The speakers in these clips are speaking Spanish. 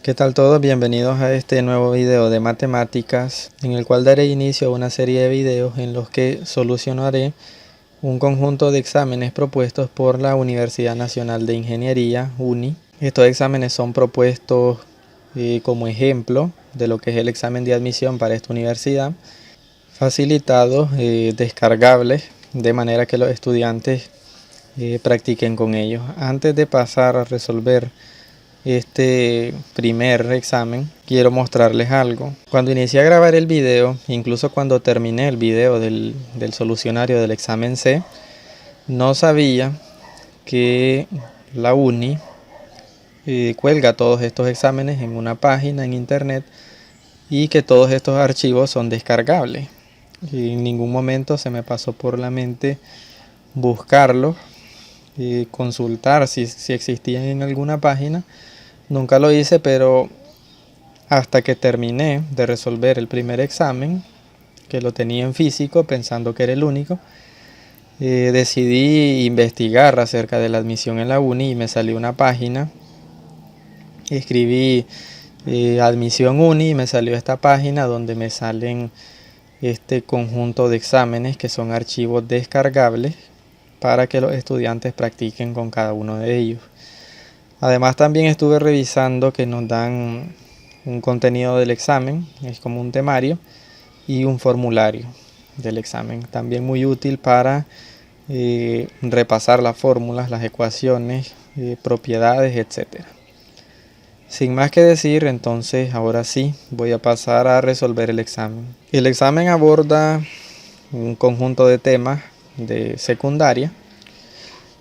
¿Qué tal todos? Bienvenidos a este nuevo video de matemáticas en el cual daré inicio a una serie de videos en los que solucionaré un conjunto de exámenes propuestos por la Universidad Nacional de Ingeniería, UNI. Estos exámenes son propuestos como ejemplo de lo que es el examen de admisión para esta universidad, facilitados, descargables, de manera que los estudiantes practiquen con ellos. Antes de pasar a resolver este primer examen, quiero mostrarles algo. Cuando inicié a grabar el video, incluso cuando terminé el video del solucionario del examen C, no sabía que la UNI cuelga todos estos exámenes en una página en internet y que todos estos archivos son descargables. Y en ningún momento se me pasó por la mente buscarlos y consultar si existían en alguna página. Nunca lo hice, pero hasta que terminé de resolver el primer examen, que lo tenía en físico, pensando que era el único, decidí investigar acerca de la admisión en la UNI y me salió una página. Escribí admisión UNI y me salió esta página donde me salen este conjunto de exámenes que son archivos descargables para que los estudiantes practiquen con cada uno de ellos. Además también estuve revisando que nos dan un contenido del examen, es como un temario y un formulario del examen, también muy útil para repasar las fórmulas, las ecuaciones, propiedades, etc. Sin más que decir, entonces ahora sí voy a pasar a resolver el examen. El examen aborda un conjunto de temas de secundaria.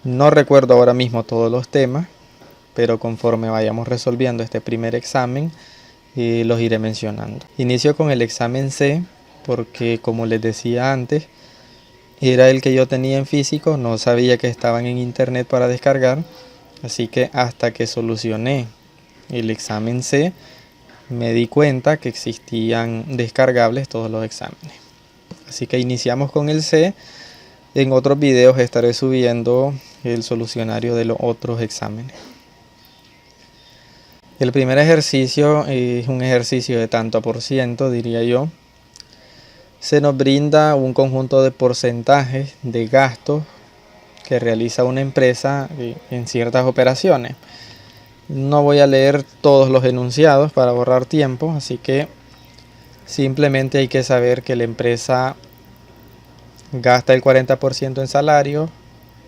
No recuerdo ahora mismo todos los temas, pero conforme vayamos resolviendo este primer examen, los iré mencionando. Inicio con el examen C, porque como les decía antes, era el que yo tenía en físico, no sabía que estaban en internet para descargar, así que hasta que solucioné el examen C, me di cuenta que existían descargables todos los exámenes. Así que iniciamos con el C. En otros videos estaré subiendo el solucionario de los otros exámenes. El primer ejercicio es un ejercicio de tanto por ciento, diría yo. Se nos brinda un conjunto de porcentajes de gastos que realiza una empresa en ciertas operaciones. No voy a leer todos los enunciados para ahorrar tiempo, así que simplemente hay que saber que la empresa gasta el 40% en salario,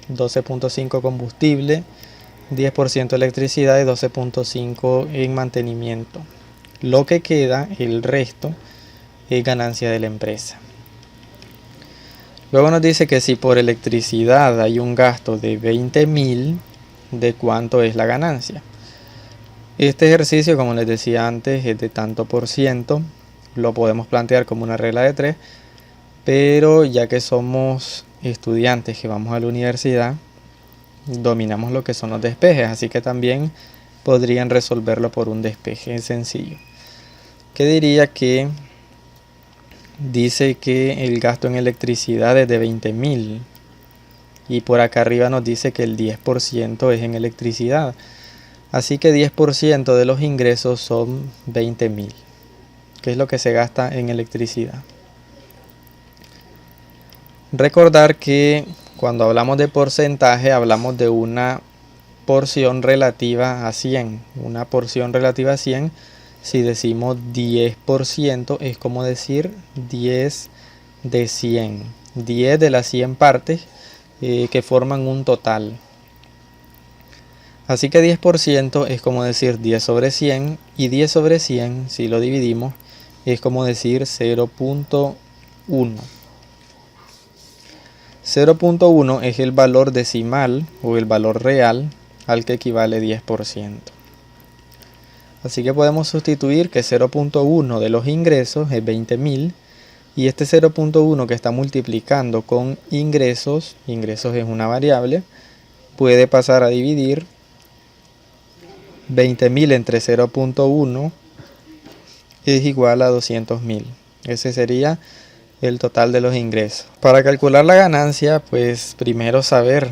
12.5% combustible, 10% electricidad y 12.5% en mantenimiento. Lo que queda, el resto, es ganancia de la empresa. Luego nos dice que si por electricidad hay un gasto de 20.000, ¿de cuánto es la ganancia? Este ejercicio, como les decía antes, es de tanto por ciento. Lo podemos plantear como una regla de 3, pero ya que somos estudiantes que vamos a la universidad, dominamos lo que son los despejes, así que también podrían resolverlo por un despeje sencillo. ¿Qué diría que dice que el gasto en electricidad es de 20.000 y por acá arriba nos dice que el 10% es en electricidad? Así que 10% de los ingresos son 20.000, que es lo que se gasta en electricidad. Recordar que cuando hablamos de porcentaje hablamos de una porción relativa a 100. Una porción relativa a 100, si decimos 10%, es como decir 10 de 100. 10 de las 100 partes que forman un total. Así que 10% es como decir 10 sobre 100, y 10 sobre 100, si lo dividimos, es como decir 0.1. 0.1 es el valor decimal o el valor real al que equivale 10%. Así que podemos sustituir que 0.1 de los ingresos es 20.000 y este 0.1 que está multiplicando con ingresos es una variable, puede pasar a dividir 20.000 entre 0.1 es igual a 200.000. Ese sería el total de los ingresos. Para calcular la ganancia, pues primero saber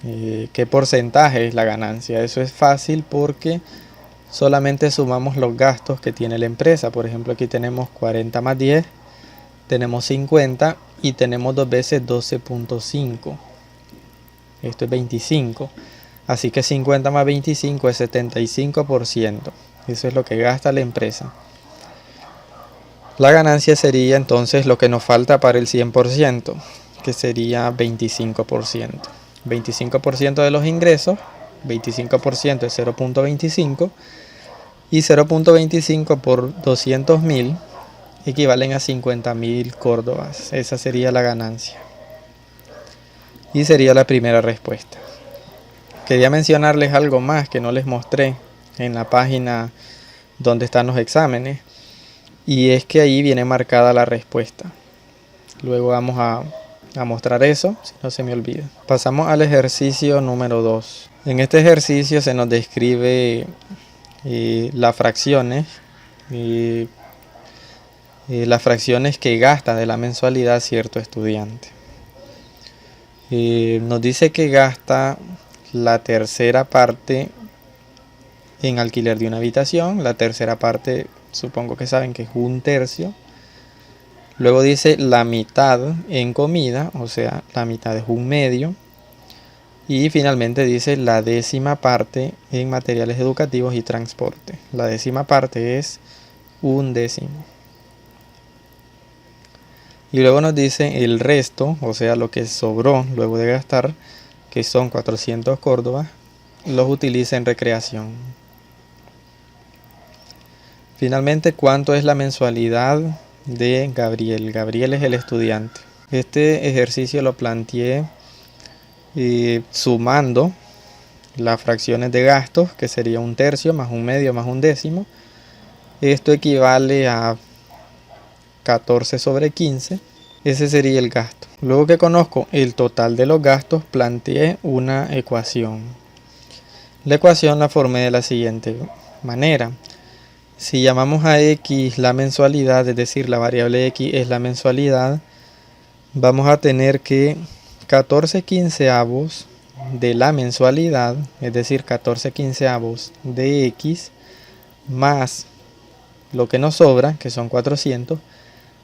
qué porcentaje es la ganancia. Eso es fácil porque solamente sumamos los gastos que tiene la empresa. Por ejemplo, aquí tenemos 40 más 10, tenemos 50 y tenemos 2 veces 12.5. Esto es 25. Así que 50 más 25 es 75%. Eso es lo que gasta la empresa. La ganancia sería entonces lo que nos falta para el 100%, que sería 25%. 25% de los ingresos, 25% es 0.25 y 0.25 por 200.000 equivalen a 50.000 córdobas. Esa sería la ganancia. Y sería la primera respuesta. Quería mencionarles algo más que no les mostré en la página donde están los exámenes, y es que ahí viene marcada la respuesta. Luego vamos a mostrar eso, si no se me olvida. Pasamos al ejercicio número 2. En este ejercicio se nos describe las fracciones que gasta de la mensualidad cierto estudiante. Nos dice que gasta la tercera parte en alquiler de una habitación. La tercera parte supongo que saben que es 1/3. Luego dice la mitad en comida, o sea, la mitad es 1/2. Y finalmente dice la décima parte en materiales educativos y transporte. La décima parte es 1/10. Y luego nos dice el resto, o sea, lo que sobró luego de gastar, que son 400 córdobas, los utiliza en recreación. Finalmente, ¿cuánto es la mensualidad de Gabriel? Gabriel es el estudiante. Este ejercicio lo planteé sumando las fracciones de gastos, que sería 1/3 más 1/2 más 1/10. Esto equivale a 14/15. Ese sería el gasto. Luego que conozco el total de los gastos, planteé una ecuación. La ecuación la formé de la siguiente manera. Si llamamos a X la mensualidad, es decir, la variable X es la mensualidad, vamos a tener que 14/15 de la mensualidad, es decir, 14/15 de X, más lo que nos sobra, que son 400,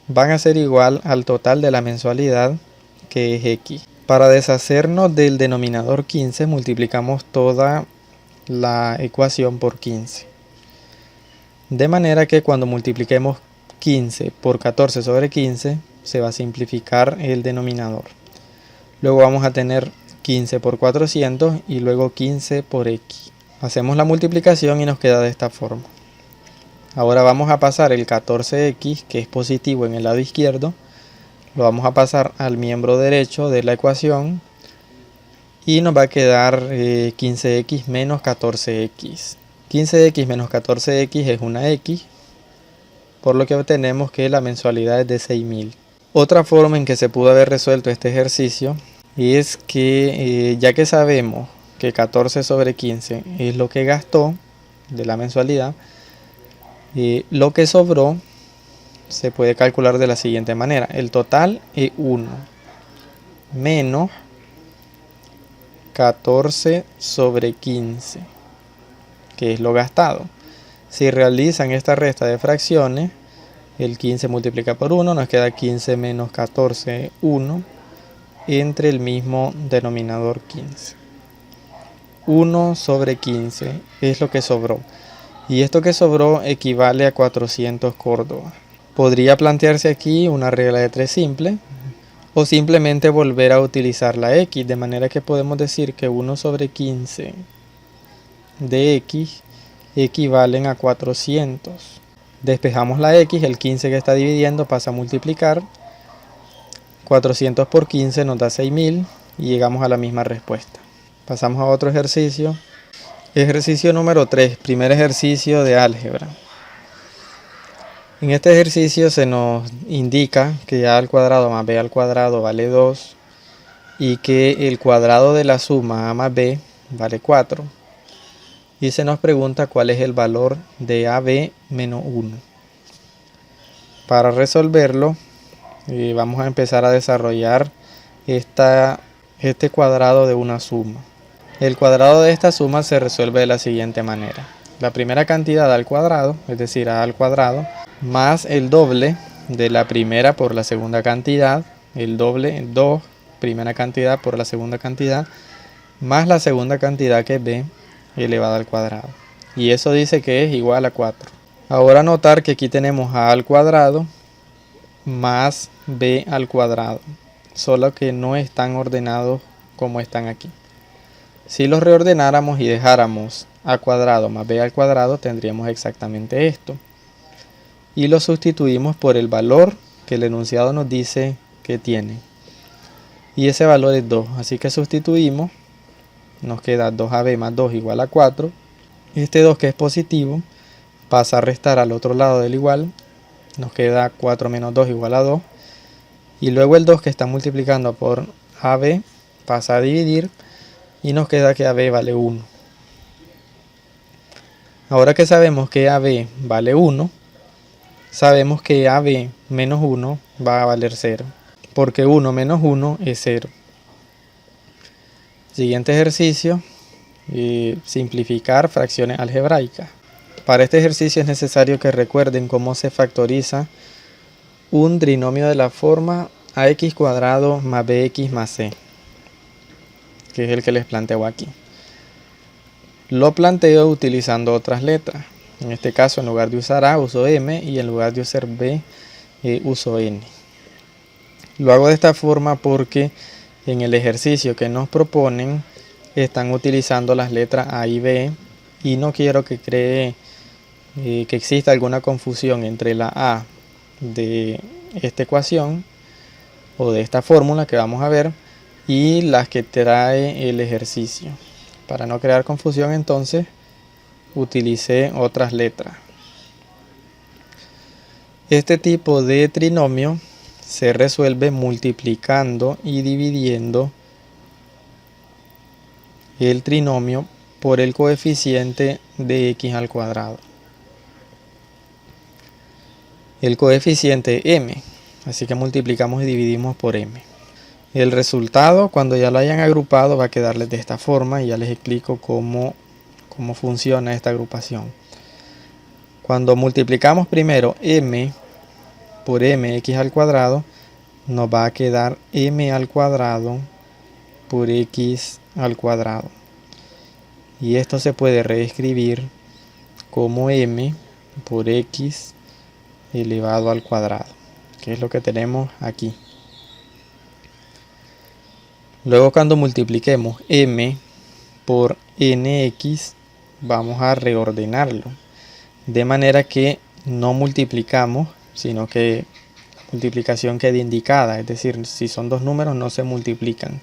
van a ser igual al total de la mensualidad, que es X. Para deshacernos del denominador 15, multiplicamos toda la ecuación por 15. De manera que cuando multipliquemos 15 por 14/15, se va a simplificar el denominador. Luego vamos a tener 15 por 400 y luego 15 por X. Hacemos la multiplicación y nos queda de esta forma. Ahora vamos a pasar el 14X, que es positivo en el lado izquierdo, lo vamos a pasar al miembro derecho de la ecuación y nos va a quedar 15X menos 14X. 15X menos 14X es una X, por lo que obtenemos que la mensualidad es de 6.000. Otra forma en que se pudo haber resuelto este ejercicio es que ya que sabemos que 14/15 es lo que gastó de la mensualidad, lo que sobró se puede calcular de la siguiente manera. El total es 1 menos 14/15, que es lo gastado. Si realizan esta resta de fracciones, el 15 multiplica por 1, nos queda 15 menos 14, 1, entre el mismo denominador 15. 1/15 es lo que sobró. Y esto que sobró equivale a 400 córdobas. Podría plantearse aquí una regla de 3 simple, o simplemente volver a utilizar la X, de manera que podemos decir que 1/15 de X equivalen a 400. Despejamos la X, el 15 que está dividiendo pasa a multiplicar. 400 por 15 nos da 6.000 y llegamos a la misma respuesta. Pasamos a otro ejercicio. Ejercicio número 3, primer ejercicio de álgebra. En este ejercicio se nos indica que a al cuadrado más b al cuadrado vale 2 y que el cuadrado de la suma a más b vale 4. Y se nos pregunta cuál es el valor de AB menos 1. Para resolverlo, vamos a empezar a desarrollar este cuadrado de una suma. El cuadrado de esta suma se resuelve de la siguiente manera. la primera cantidad al cuadrado, es decir, a al cuadrado, más el doble de la primera por la segunda cantidad, el doble, 2, primera cantidad por la segunda cantidad, más la segunda cantidad que es b elevado al cuadrado. Y eso dice que es igual a 4. Ahora notar que aquí tenemos a al cuadrado más b al cuadrado, solo que no están ordenados como están aquí. Si los reordenáramos y dejáramos a cuadrado más b al cuadrado, tendríamos exactamente esto. Y lo sustituimos por el valor que el enunciado nos dice que tiene. Y ese valor es 2. Así que sustituimos. Nos queda 2ab más 2 igual a 4. Este 2 que es positivo pasa a restar al otro lado del igual. Nos queda 4 menos 2 igual a 2. Y luego el 2 que está multiplicando por ab pasa a dividir. Y nos queda que AB vale 1. Ahora que sabemos que AB vale 1, sabemos que AB menos 1 va a valer 0. Porque 1 menos 1 es 0. Siguiente ejercicio. Simplificar fracciones algebraicas. Para este ejercicio es necesario que recuerden cómo se factoriza un trinomio de la forma ax cuadrado más bx más c, que es el que les planteo aquí. Lo planteo utilizando otras letras. En este caso, en lugar de usar A, uso M, y en lugar de usar B, uso N. Lo hago de esta forma porque en el ejercicio que nos proponen están utilizando las letras A y B, y no quiero que cree que exista alguna confusión entre la A de esta ecuación o de esta fórmula que vamos a ver y las que trae el ejercicio. Para no crear confusión, entonces utilicé otras letras. Este tipo de trinomio se resuelve multiplicando y dividiendo el trinomio por el coeficiente de x al cuadrado. El coeficiente m, así que multiplicamos y dividimos por m. El resultado, cuando ya lo hayan agrupado, va a quedarles de esta forma, y ya les explico cómo funciona esta agrupación. Cuando multiplicamos primero m por mx al cuadrado, nos va a quedar m al cuadrado por x al cuadrado. Y esto se puede reescribir como m por x elevado al cuadrado, que es lo que tenemos aquí. Luego, cuando multipliquemos m por nx, vamos a reordenarlo, de manera que no multiplicamos, sino que la multiplicación quede indicada. Es decir, si son dos números no se multiplican,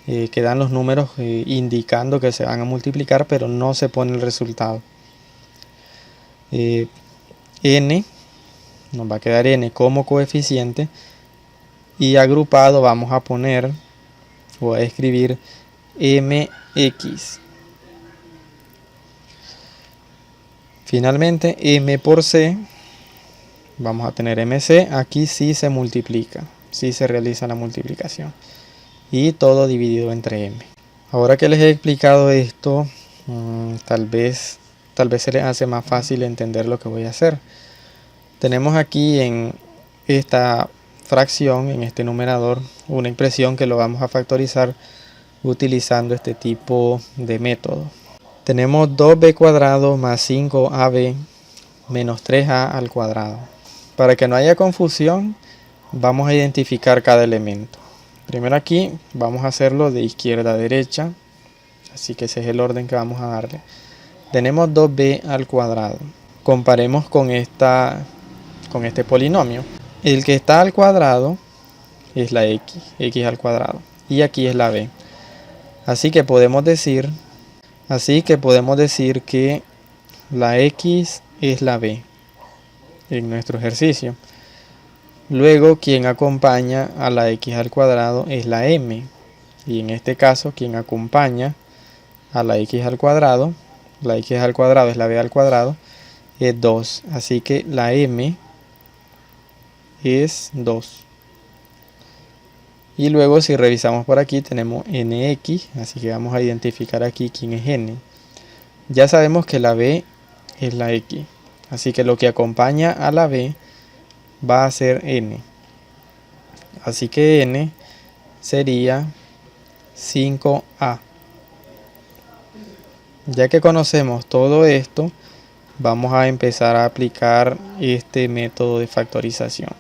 quedan los números indicando que se van a multiplicar, pero no se pone el resultado. N, nos va a quedar n como coeficiente, y agrupado vamos a poner, voy a escribir mx. Finalmente, m por c, vamos a tener mc. Aquí sí se multiplica, sí se realiza la multiplicación, y todo dividido entre m. Ahora que les he explicado esto, tal vez se les hace más fácil entender lo que voy a hacer. Tenemos aquí en esta fracción, en este numerador, una expresión que lo vamos a factorizar utilizando este tipo de método. Tenemos 2b cuadrado más 5ab menos 3a al cuadrado. Para que no haya confusión, vamos a identificar cada elemento. Primero aquí vamos a hacerlo de izquierda a derecha, así que ese es el orden que vamos a darle. Tenemos 2b al cuadrado. Comparemos con este polinomio. El que está al cuadrado es la x al cuadrado, y aquí es la b. Así que podemos decir que la x es la b en nuestro ejercicio. Luego, quien acompaña a la x al cuadrado es la m, y en este caso quien acompaña a la x al cuadrado es la b al cuadrado, es 2. Así que la m es 2. Y luego, si revisamos por aquí, tenemos nx, así que vamos a identificar aquí quién es n. Ya sabemos que la b es la x. Así que lo que acompaña a la b va a ser n. Así que n sería 5a. Ya que conocemos todo esto, vamos a empezar a aplicar este método de factorización.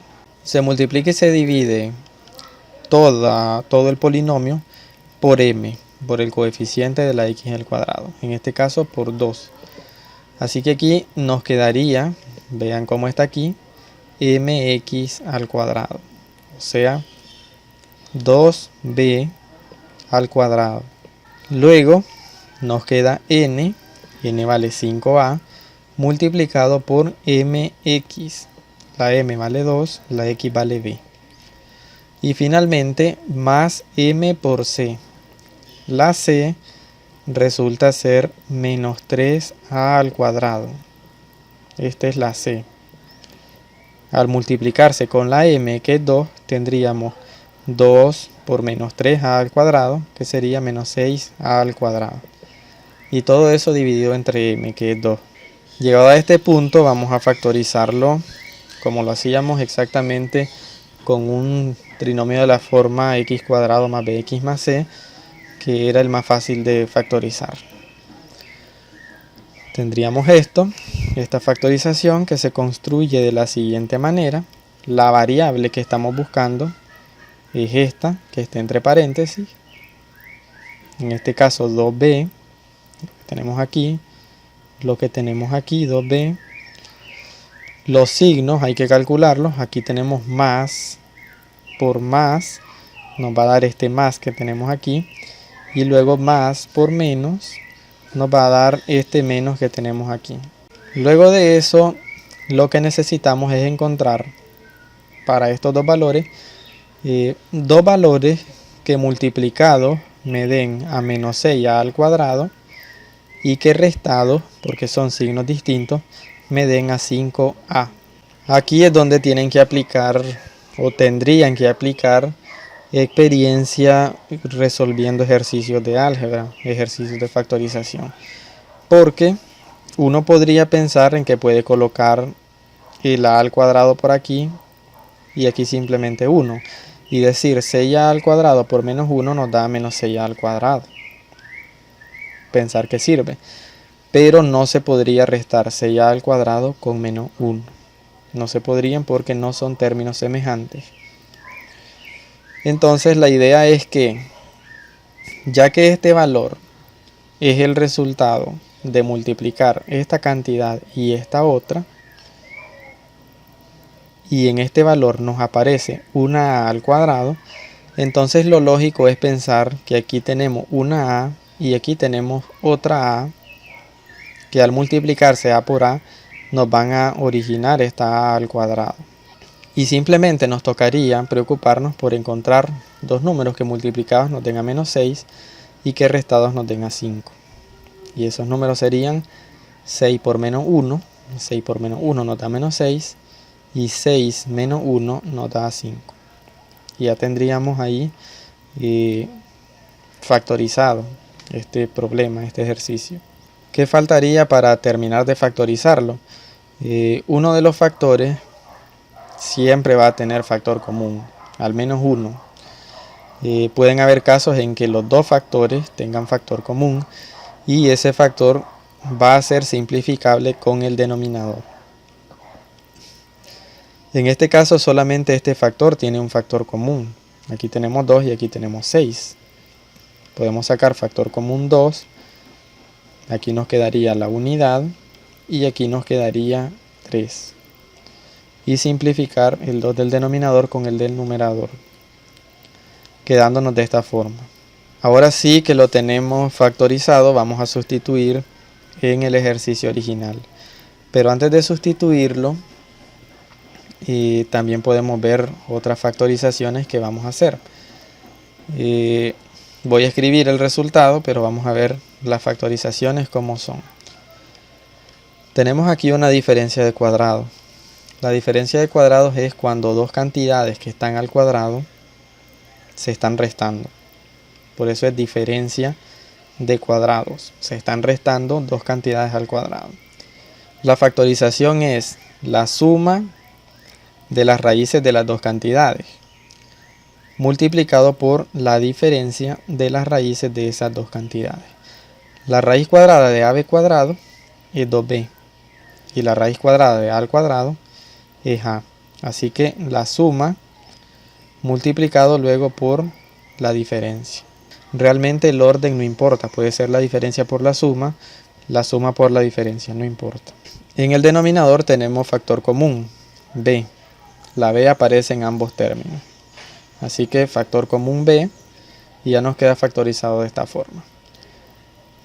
Se multiplica y se divide todo el polinomio por m, por el coeficiente de la x al cuadrado, en este caso por 2. Así que aquí nos quedaría, vean cómo está aquí, mx al cuadrado, o sea, 2b al cuadrado. Luego nos queda n vale 5a, multiplicado por mx. La m vale 2, la x vale b. Y finalmente más m por c. La c resulta ser menos 3a al cuadrado. Esta es la c. Al multiplicarse con la m, que es 2, tendríamos 2 por menos 3a al cuadrado, que sería menos 6a al cuadrado. Y todo eso dividido entre m, que es 2. Llegado a este punto, vamos a factorizarlo como lo hacíamos exactamente con un trinomio de la forma x cuadrado más bx más c, que era el más fácil de factorizar. Tendríamos esta factorización que se construye de la siguiente manera. La variable que estamos buscando es esta, que está entre paréntesis. En este caso 2b, tenemos aquí, lo que tenemos aquí, 2b. Los signos hay que calcularlos. Aquí tenemos más por más, nos va a dar este más que tenemos aquí. Y luego más por menos nos va a dar este menos que tenemos aquí. Luego de eso, lo que necesitamos es encontrar para estos dos valores que multiplicados me den a menos 6a al cuadrado y que restados, porque son signos distintos, me den a 5a. Aquí es donde tienen que aplicar o tendrían que aplicar experiencia resolviendo ejercicios de álgebra, ejercicios de factorización, porque uno podría pensar en que puede colocar el a al cuadrado por aquí y aquí simplemente 1 y decir 6a al cuadrado por menos 1 nos da menos 6a al cuadrado, pensar que sirve, pero no se podría restar 6a al cuadrado con menos 1, no se podrían porque no son términos semejantes. Entonces la idea es que, ya que este valor es el resultado de multiplicar esta cantidad y esta otra, y en este valor nos aparece una a al cuadrado, entonces lo lógico es pensar que aquí tenemos una a y aquí tenemos otra a, que al multiplicarse a por a nos van a originar esta a al cuadrado. Y simplemente nos tocaría preocuparnos por encontrar dos números que multiplicados nos den a menos 6 y que restados nos den a 5. Y esos números serían 6 por menos 1. 6 por menos 1 nos da menos 6. Y 6 menos 1 nos da 5. Y ya tendríamos ahí factorizado este problema, este ejercicio. ¿Qué faltaría para terminar de factorizarlo? Uno de los factores siempre va a tener factor común, al menos uno. Pueden haber casos en que los dos factores tengan factor común y ese factor va a ser simplificable con el denominador. En este caso solamente este factor tiene un factor común. Aquí tenemos 2 y aquí tenemos 6. Podemos sacar factor común 2. Aquí nos quedaría la unidad y aquí nos quedaría 3. Y simplificar el 2 del denominador con el del numerador, quedándonos de esta forma. Ahora sí que lo tenemos factorizado, vamos a sustituir en el ejercicio original. Pero antes de sustituirlo, también podemos ver otras factorizaciones que vamos a hacer. Voy a escribir el resultado, pero vamos a ver las factorizaciones como son. Tenemos aquí una diferencia de cuadrados. La diferencia de cuadrados es cuando dos cantidades que están al cuadrado se están restando. Por eso es diferencia de cuadrados. Se están restando dos cantidades al cuadrado. La factorización es la suma de las raíces de las dos cantidades multiplicado por la diferencia de las raíces de esas dos cantidades. La raíz cuadrada de ab cuadrado es 2b y la raíz cuadrada de a al cuadrado es a. Así que la suma multiplicado luego por la diferencia. Realmente el orden no importa, puede ser la diferencia por la suma por la diferencia, no importa. En el denominador tenemos factor común, b. La b aparece en ambos términos. Así que factor común b y ya nos queda factorizado de esta forma.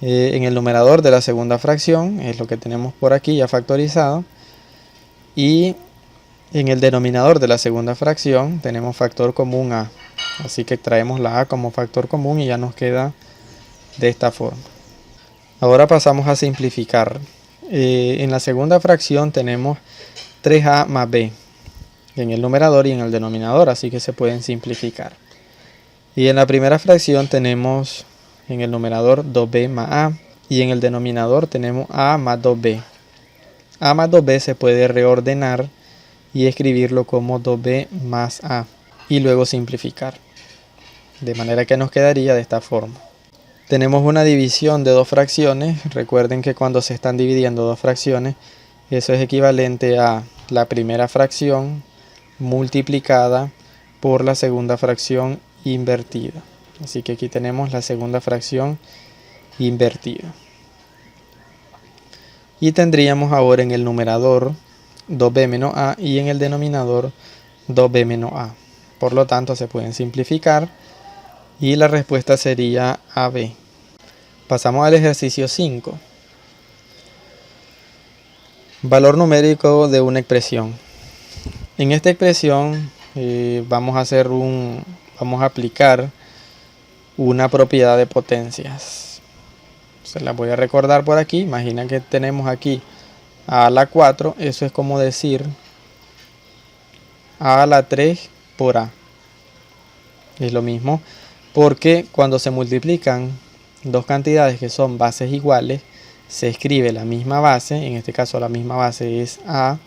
En el numerador de la segunda fracción es lo que tenemos por aquí ya factorizado. Y en el denominador de la segunda fracción tenemos factor común a. Así que traemos la a como factor común y ya nos queda de esta forma. Ahora pasamos a simplificar. En la segunda fracción tenemos 3a más b en el numerador y en el denominador, así que se pueden simplificar. Y en la primera fracción tenemos en el numerador 2b más a y en el denominador tenemos a más 2b. A más 2b se puede reordenar y escribirlo como 2b más a y luego simplificar. De manera que nos quedaría de esta forma. Tenemos una división de dos fracciones. Recuerden que cuando se están dividiendo dos fracciones, eso es equivalente a la primera fracción multiplicada por la segunda fracción invertida. Así que aquí tenemos la segunda fracción invertida. Y tendríamos ahora en el numerador 2b menos a y en el denominador 2b menos a. Por lo tanto se pueden simplificar y la respuesta sería AB. Pasamos al ejercicio 5. Valor numérico de una expresión. En esta expresión vamos a aplicar una propiedad de potencias. Se las voy a recordar por aquí. Imagina que tenemos aquí a la 4. Eso es como decir a la 3 por a. Es lo mismo porque cuando se multiplican dos cantidades que son bases iguales, se escribe la misma base. En este caso la misma base es a.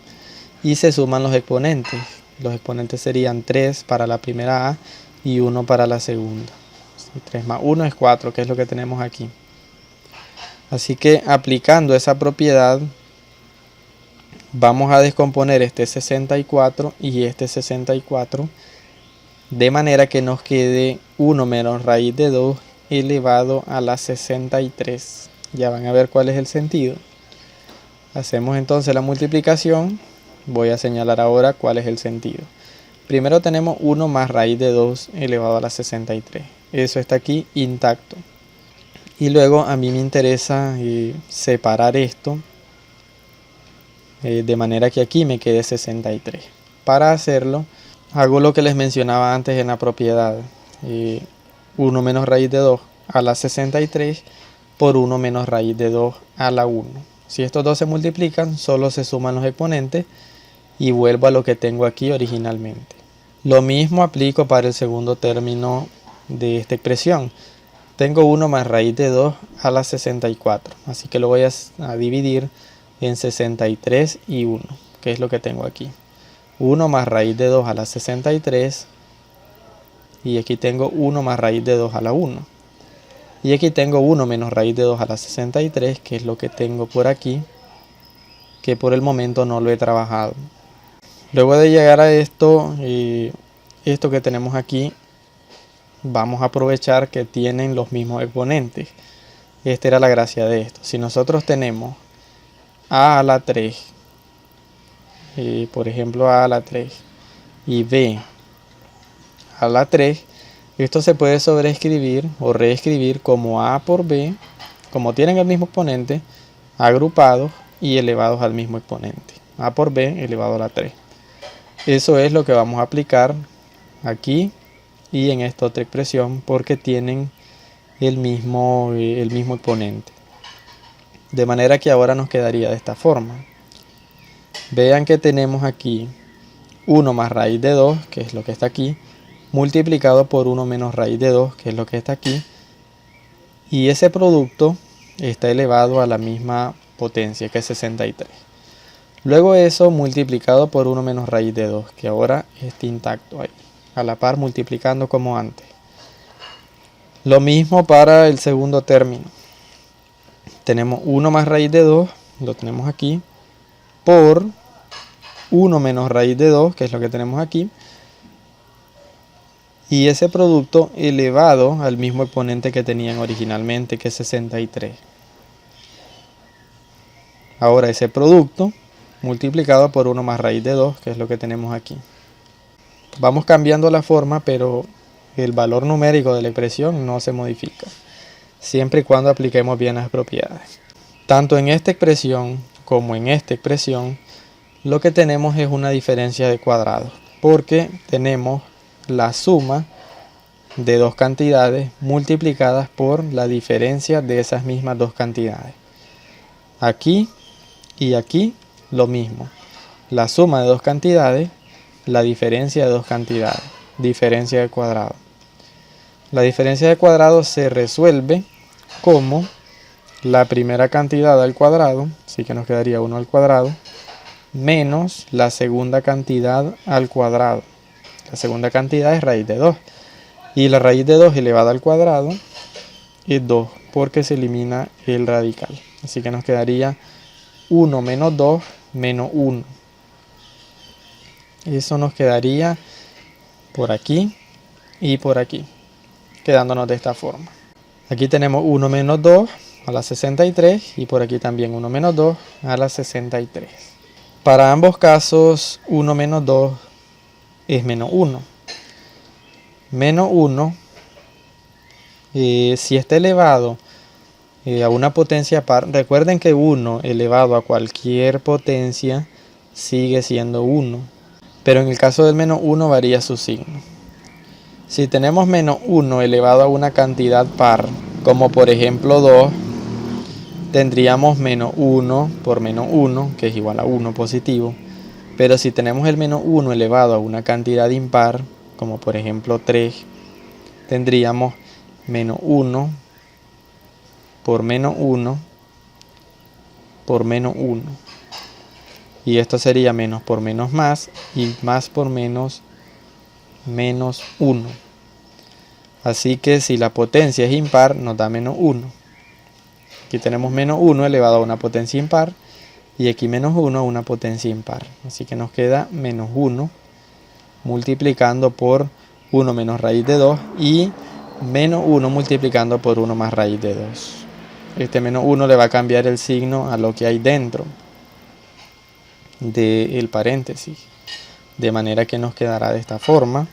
Y se suman los exponentes. Los exponentes serían 3 para la primera a y 1 para la segunda. 3 más 1 es 4, que es lo que tenemos aquí. Así que aplicando esa propiedad, vamos a descomponer este 64 y este 64, de manera que nos quede 1 menos raíz de 2 elevado a la 63. Ya van a ver cuál es el sentido. Hacemos entonces la multiplicación. Voy a señalar ahora cuál es el sentido. Primero tenemos 1 más raíz de 2 elevado a la 63. Eso está aquí intacto. Y luego a mí me interesa separar esto de manera que aquí me quede 63. Para hacerlo, hago lo que les mencionaba antes en la propiedad. 1 menos raíz de 2 a la 63 por 1 menos raíz de 2 a la 1. Si estos dos se multiplican, solo se suman los exponentes y vuelvo a lo que tengo aquí originalmente. Lo mismo aplico para el segundo término de esta expresión. Tengo 1 más raíz de 2 a la 64, así que lo voy a dividir en 63 y 1, que es lo que tengo aquí. 1 más raíz de 2 a la 63 y aquí tengo 1 más raíz de 2 a la 1. Y aquí tengo 1 menos raíz de 2 a la 63, que es lo que tengo por aquí, que por el momento no lo he trabajado. Luego de llegar a esto que tenemos aquí, vamos a aprovechar que tienen los mismos exponentes. Esta era la gracia de esto. Si nosotros tenemos a la 3, por ejemplo a la 3, y b a la 3, esto se puede sobreescribir o reescribir como a por b, como tienen el mismo exponente, agrupados y elevados al mismo exponente. A por b elevado a la 3. Eso es lo que vamos a aplicar aquí y en esta otra expresión porque tienen el mismo exponente. De manera que ahora nos quedaría de esta forma. Vean que tenemos aquí 1 más raíz de 2, que es lo que está aquí, multiplicado por 1 menos raíz de 2, que es lo que está aquí. Y ese producto está elevado a la misma potencia, que es 63. Luego eso multiplicado por 1 menos raíz de 2, que ahora está intacto ahí, a la par multiplicando como antes. Lo mismo para el segundo término. Tenemos 1 más raíz de 2, lo tenemos aquí, por 1 menos raíz de 2, que es lo que tenemos aquí, y ese producto elevado al mismo exponente que tenían originalmente, que es 63. Ahora ese producto multiplicado por 1 más raíz de 2, que es lo que tenemos aquí. Vamos cambiando la forma, pero el valor numérico de la expresión no se modifica, siempre y cuando apliquemos bien las propiedades. Tanto en esta expresión como en esta expresión, lo que tenemos es una diferencia de cuadrados, porque tenemos la suma de dos cantidades multiplicadas por la diferencia de esas mismas dos cantidades. Aquí y aquí lo mismo. La suma de dos cantidades, la diferencia de dos cantidades, diferencia de cuadrado. La diferencia de cuadrado se resuelve como la primera cantidad al cuadrado, así que nos quedaría 1 al cuadrado, menos la segunda cantidad al cuadrado. La segunda cantidad es raíz de 2. Y la raíz de 2 elevada al cuadrado es 2, porque se elimina el radical. Así que nos quedaría 1 menos 2 menos 1. Eso nos quedaría por aquí y por aquí, quedándonos de esta forma. Aquí tenemos 1 menos 2 a la 63 y por aquí también 1 menos 2 a la 63. Para ambos casos 1 menos 2 es menos 1. Menos 1, si está elevado a una potencia par, recuerden que 1 elevado a cualquier potencia sigue siendo 1, pero en el caso del menos 1 varía su signo. Si tenemos menos 1 elevado a una cantidad par, como por ejemplo 2, tendríamos menos 1 por menos 1, que es igual a 1 positivo. Pero si tenemos el menos 1 elevado a una cantidad impar, como por ejemplo 3, tendríamos menos 1 por menos 1 por menos 1. Y esto sería menos por menos más y más por menos menos 1. Así que si la potencia es impar, nos da menos 1. Aquí tenemos menos 1 elevado a una potencia impar y aquí menos 1 a una potencia impar. Así que nos queda menos 1 multiplicando por 1 menos raíz de 2 y menos 1 multiplicando por 1 más raíz de 2. Este menos 1 le va a cambiar el signo a lo que hay dentro del paréntesis, de manera que nos quedará de esta forma.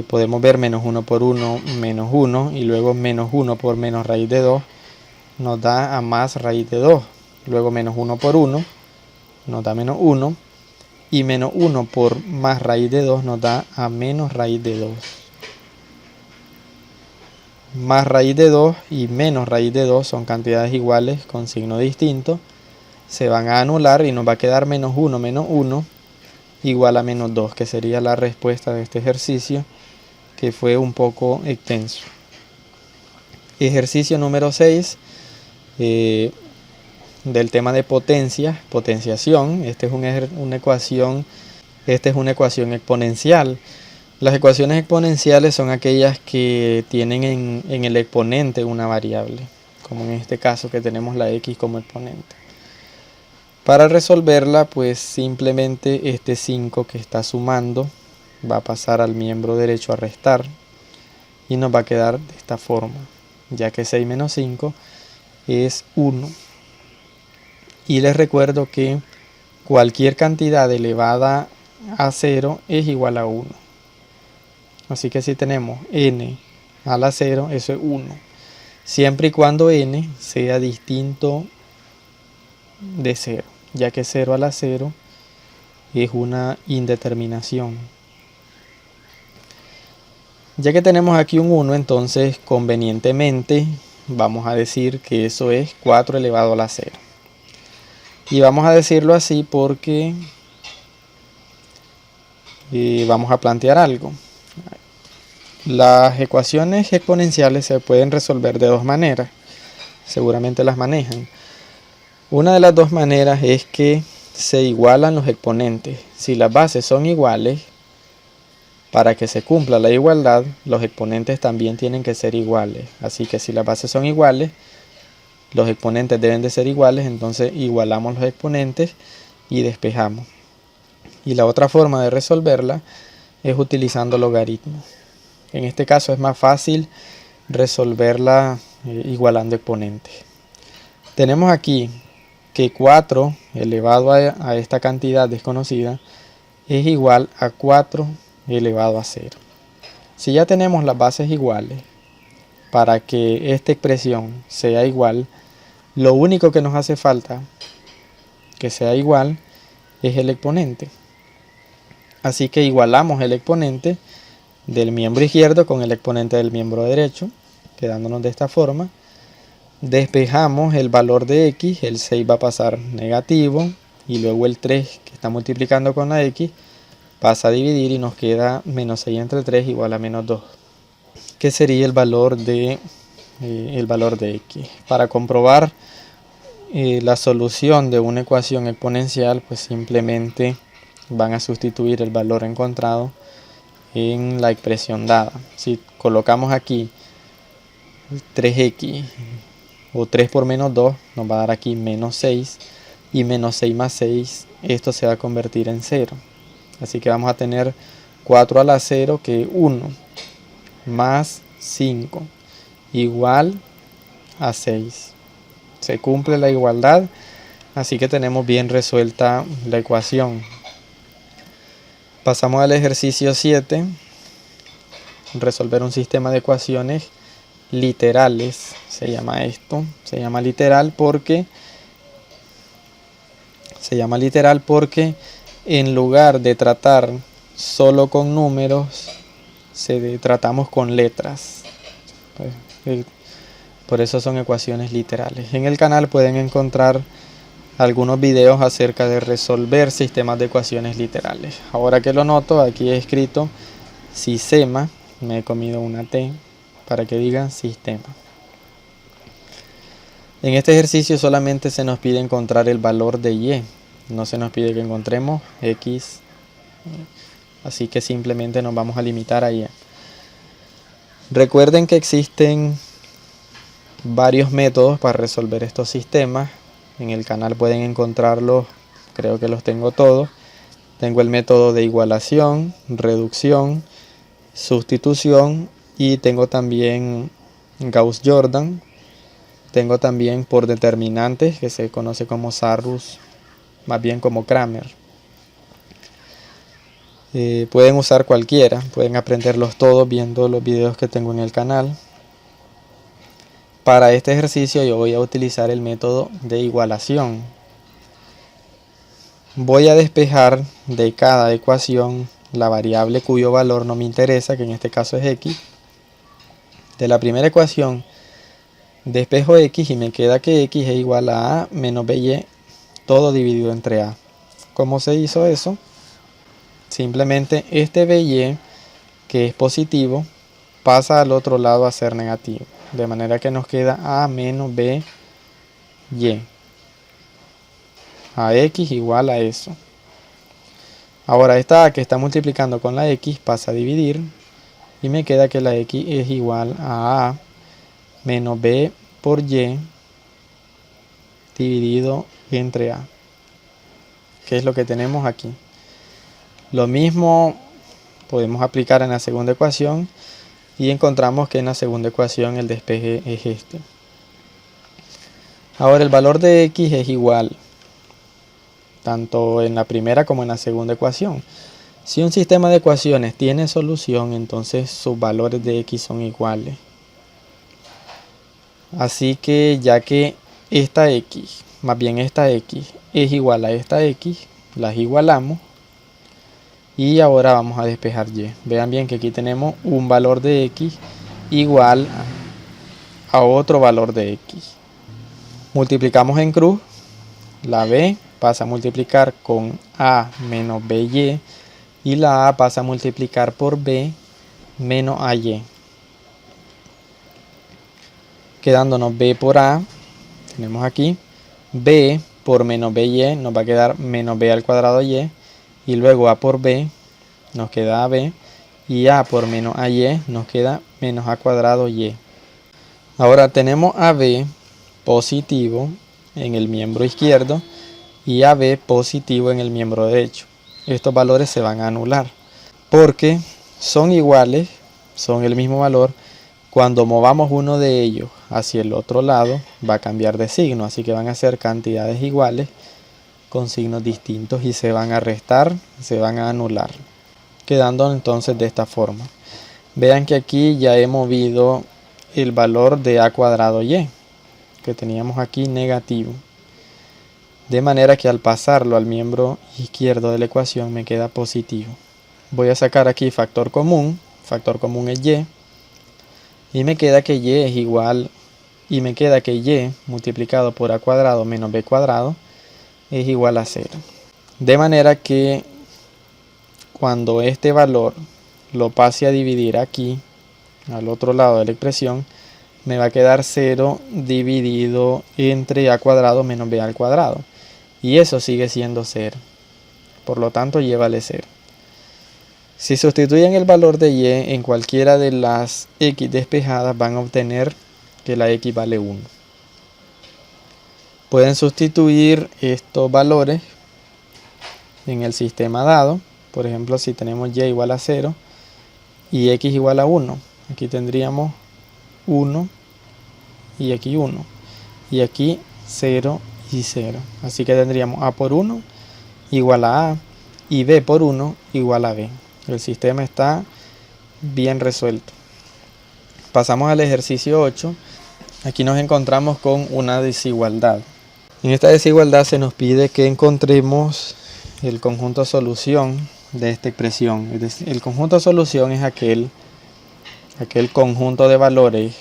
Podemos ver menos 1 por 1 menos 1 y luego menos 1 por menos raíz de 2 nos da a más raíz de 2. Luego menos 1 por 1 nos da menos 1 y menos 1 por más raíz de 2 nos da a menos raíz de 2. Más raíz de 2 y menos raíz de 2 son cantidades iguales con signo distinto. Se van a anular y nos va a quedar menos 1 igual a menos 2, que sería la respuesta de este ejercicio, que fue un poco extenso. Ejercicio número 6 del tema de potenciación. Esta es una ecuación exponencial. Las ecuaciones exponenciales son aquellas que tienen en el exponente una variable, como en este caso que tenemos la x como exponente. Para resolverla, pues simplemente este 5 que está sumando va a pasar al miembro derecho a restar y nos va a quedar de esta forma, ya que 6 menos 5 es 1. Y les recuerdo que cualquier cantidad elevada a 0 es igual a 1. Así que si tenemos n a la 0, eso es 1. Siempre y cuando n sea distinto de 0, ya que 0 a la 0 es una indeterminación. Ya que tenemos aquí un 1, entonces convenientemente vamos a decir que eso es 4 elevado a la 0. Y vamos a decirlo así porque vamos a plantear algo. Las ecuaciones exponenciales se pueden resolver de dos maneras. Seguramente las manejan. Una de las dos maneras es que se igualan los exponentes. Si las bases son iguales, para que se cumpla la igualdad, los exponentes también tienen que ser iguales. Así que si las bases son iguales, los exponentes deben de ser iguales, entonces igualamos los exponentes y despejamos. Y la otra forma de resolverla es utilizando logaritmos. En este caso es más fácil resolverla igualando exponentes. Tenemos aquí que 4 elevado a esta cantidad desconocida es igual a 4 elevado a 0. Si ya tenemos las bases iguales, para que esta expresión sea igual, lo único que nos hace falta que sea igual es el exponente. Así que igualamos el exponente del miembro izquierdo con el exponente del miembro derecho, quedándonos de esta forma. Despejamos el valor de x, el 6 va a pasar negativo y luego el 3 que está multiplicando con la x pasa a dividir y nos queda menos 6 entre 3 igual a menos 2, que sería el valor de x. Para comprobar la solución de una ecuación exponencial, pues simplemente van a sustituir el valor encontrado en la expresión dada. Si colocamos aquí 3x o 3 por menos 2 nos va a dar aquí menos 6 y menos 6 más 6, esto se va a convertir en 0. Así que vamos a tener 4 a la 0 que 1 más 5 igual a 6. Se cumple la igualdad, así que tenemos bien resuelta la ecuación. Pasamos al ejercicio 7, resolver un sistema de ecuaciones literales. Se llama esto, se llama literal porque en lugar de tratar solo con números, tratamos con letras. Por eso son ecuaciones literales. En el canal pueden encontrar algunos videos acerca de resolver sistemas de ecuaciones literales. Ahora que lo noto, aquí he escrito sistema, me he comido una T para que diga sistema. En este ejercicio solamente se nos pide encontrar el valor de y, no se nos pide que encontremos x, así que simplemente nos vamos a limitar a y. Recuerden que existen varios métodos para resolver estos sistemas. En el canal pueden encontrarlos, creo que los tengo todos. Tengo el método de igualación, reducción, sustitución y tengo también Gauss-Jordan. Tengo también por determinantes, que se conoce como Sarrus, más bien como Kramer. Pueden usar cualquiera, pueden aprenderlos todos viendo los videos que tengo en el canal. Para este ejercicio yo voy a utilizar el método de igualación. Voy a despejar de cada ecuación la variable cuyo valor no me interesa, que en este caso es x. De la primera ecuación despejo x y me queda que x es igual a menos by, todo dividido entre a. ¿Cómo se hizo eso? Simplemente este by, que es positivo, pasa al otro lado a ser negativo. De manera que nos queda a menos by. A x igual a eso. Ahora esta a que está multiplicando con la x pasa a dividir. Y me queda que la x es igual a menos b por y dividido entre a. Que es lo que tenemos aquí. Lo mismo podemos aplicar en la segunda ecuación. Y encontramos que en la segunda ecuación el despeje es este. Ahora el valor de x es igual tanto en la primera como en la segunda ecuación. Si un sistema de ecuaciones tiene solución, entonces sus valores de x son iguales. Así que ya que esta x, más bien esta x, es igual a esta x, las igualamos. Y ahora vamos a despejar y. Vean bien que aquí tenemos un valor de x igual a otro valor de x. Multiplicamos en cruz, la b pasa a multiplicar con a menos by y la a pasa a multiplicar por b menos ay. Quedándonos b por a, tenemos aquí b por menos by nos va a quedar menos b al cuadrado y. Y luego a por b nos queda ab. Y a por menos ay nos queda menos a cuadrado y. Ahora tenemos AB positivo en el miembro izquierdo y AB positivo en el miembro derecho. Estos valores se van a anular porque son iguales, son el mismo valor. Cuando movamos uno de ellos hacia el otro lado va a cambiar de signo, así que van a ser cantidades iguales con signos distintos y se van a restar, se van a anular, quedando entonces de esta forma. Vean que aquí ya he movido el valor de a cuadrado y, que teníamos aquí negativo. De manera que al pasarlo al miembro izquierdo de la ecuación me queda positivo. Voy a sacar aquí factor común es y me queda que y es igual, y me queda que y multiplicado por a cuadrado menos b cuadrado es igual a 0. De manera que cuando este valor lo pase a dividir aquí, al otro lado de la expresión, me va a quedar 0 dividido entre a cuadrado menos b al cuadrado. Y eso sigue siendo 0. Por lo tanto, y vale 0. Si sustituyen el valor de y en cualquiera de las x despejadas, van a obtener que la x vale 1. Pueden sustituir estos valores en el sistema dado. Por ejemplo, si tenemos y igual a 0 y x igual a 1, aquí tendríamos 1 y aquí 1. Y aquí 0 y 0. Así que tendríamos a por 1 igual a y b por 1 igual a b. El sistema está bien resuelto. Pasamos al ejercicio 8. Aquí nos encontramos con una desigualdad. En esta desigualdad se nos pide que encontremos el conjunto solución de esta expresión. Es decir, el conjunto solución es aquel conjunto de valores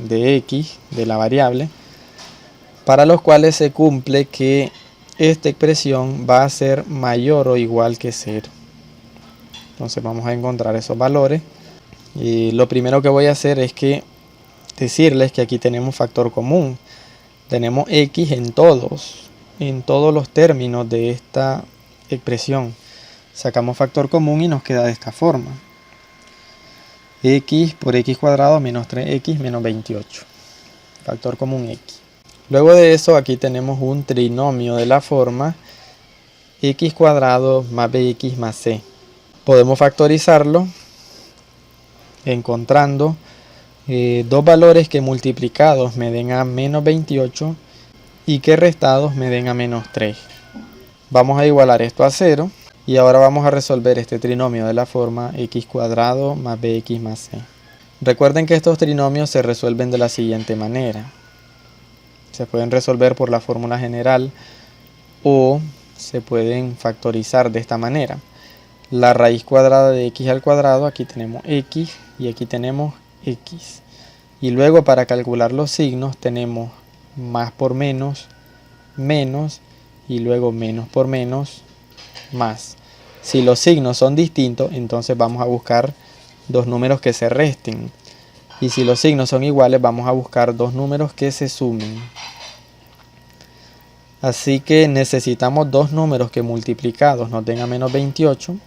de x, de la variable, para los cuales se cumple que esta expresión va a ser mayor o igual que 0. Entonces vamos a encontrar esos valores. Y lo primero que voy a hacer es decirles que aquí tenemos factor común. Tenemos x en todos los términos de esta expresión. Sacamos factor común y nos queda de esta forma. X por x cuadrado menos 3x menos 28. Factor común x. Luego de eso aquí tenemos un trinomio de la forma x cuadrado más bx más c. Podemos factorizarlo encontrando dos valores que multiplicados me den a menos 28 y que restados me den a menos 3. Vamos a igualar esto a 0 y ahora vamos a resolver este trinomio de la forma x cuadrado más bx más c. Recuerden que estos trinomios se resuelven de la siguiente manera. Se pueden resolver por la fórmula general o se pueden factorizar de esta manera. La raíz cuadrada de x al cuadrado, aquí tenemos x y aquí tenemos x. Y luego para calcular los signos tenemos más por menos, menos y luego menos por menos, más. Si los signos son distintos, entonces vamos a buscar dos números que se resten. Y si los signos son iguales, vamos a buscar dos números que se sumen. Así que necesitamos dos números que multiplicados nos den a menos 28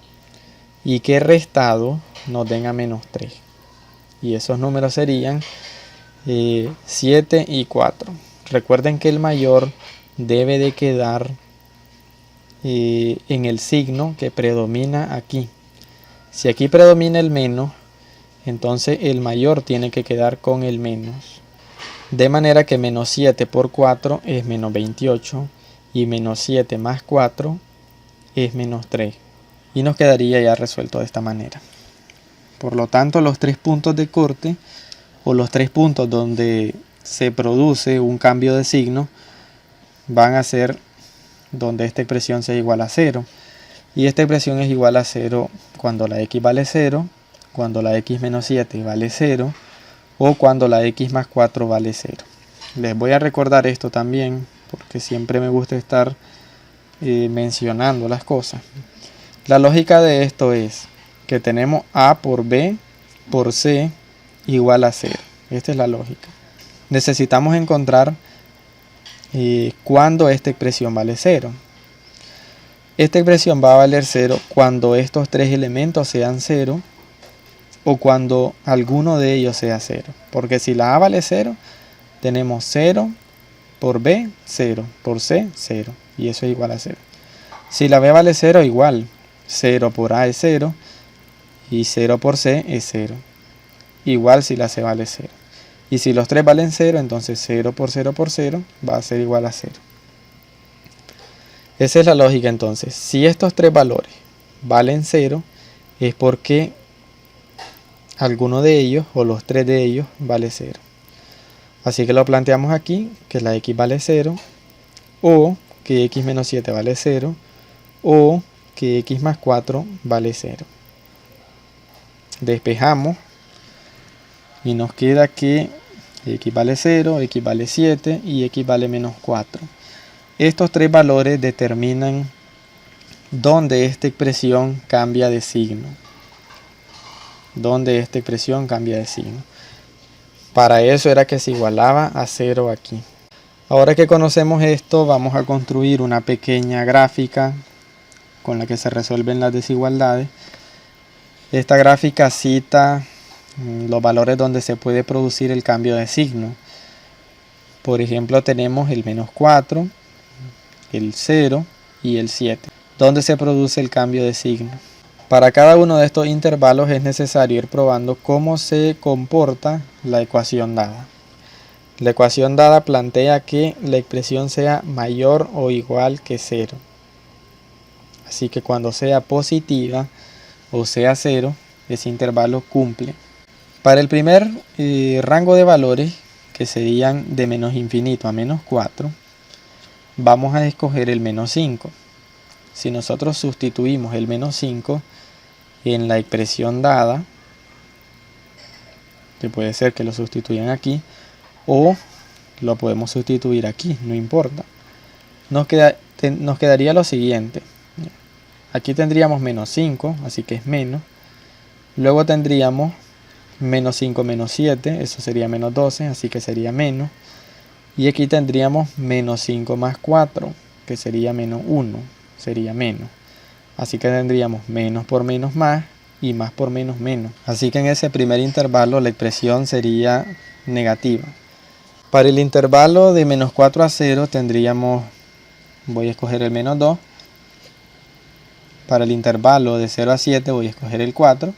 y que restados nos den a menos 3. Y esos números serían 7 y 4. Recuerden que el mayor debe de quedar en el signo que predomina aquí. Si aquí predomina el menos, entonces el mayor tiene que quedar con el menos. De manera que menos 7 por 4 es menos 28 y menos 7 más 4 es menos 3. Y nos quedaría ya resuelto de esta manera. Por lo tanto, los tres puntos de corte o los tres puntos donde se produce un cambio de signo van a ser donde esta expresión sea igual a 0. Y esta expresión es igual a 0 cuando la x vale 0, cuando la x menos 7 vale 0 o cuando la x más 4 vale 0. Les voy a recordar esto también porque siempre me gusta estar mencionando las cosas. La lógica de esto es que tenemos a por b por c igual a 0. Esta es la lógica. Necesitamos encontrar cuando esta expresión vale 0. Esta expresión va a valer 0 cuando estos tres elementos sean 0 o cuando alguno de ellos sea 0. Porque si la A vale 0, tenemos 0 por B, 0, por C, 0. Y eso es igual a 0. Si la B vale 0, igual. 0 por A es 0 y 0 por C es 0. Igual si la C vale 0. Y si los tres valen 0, entonces 0 por 0 va a ser igual a 0. Esa es la lógica entonces. Si estos tres valores valen 0, es porque alguno de ellos o los tres de ellos vale 0. Así que lo planteamos aquí, que la x vale 0, o que x menos 7 vale 0, o que x más 4 vale 0. Despejamos y nos queda que x vale 0, x vale 7 y x vale menos 4. Estos tres valores determinan dónde esta expresión cambia de signo. Para eso era que se igualaba a 0 aquí. Ahora que conocemos esto, vamos a construir una pequeña gráfica con la que se resuelven las desigualdades. Esta gráfica cita los valores donde se puede producir el cambio de signo. Por ejemplo, tenemos el menos 4, el 0 y el 7, donde se produce el cambio de signo. Para cada uno de estos intervalos es necesario ir probando cómo se comporta la ecuación dada. La ecuación dada plantea que la expresión sea mayor o igual que 0. Así que cuando sea positiva o sea 0, ese intervalo cumple. Para el primer rango de valores, que serían de menos infinito a menos 4, vamos a escoger el menos 5. Si nosotros sustituimos el menos 5 en la expresión dada, que puede ser que lo sustituyan aquí, o lo podemos sustituir aquí, no importa. Nos quedaría lo siguiente. Aquí tendríamos menos 5, así que es menos. Luego tendríamos menos 5 menos 7, eso sería menos 12, así que sería menos. Y aquí tendríamos menos 5 más 4, que sería menos 1, sería menos. Así que tendríamos menos por menos más y más por menos menos. Así que en ese primer intervalo la expresión sería negativa. Para el intervalo de menos 4 a 0 tendríamos, voy a escoger el menos 2. Para el intervalo de 0 a 7 voy a escoger el 4.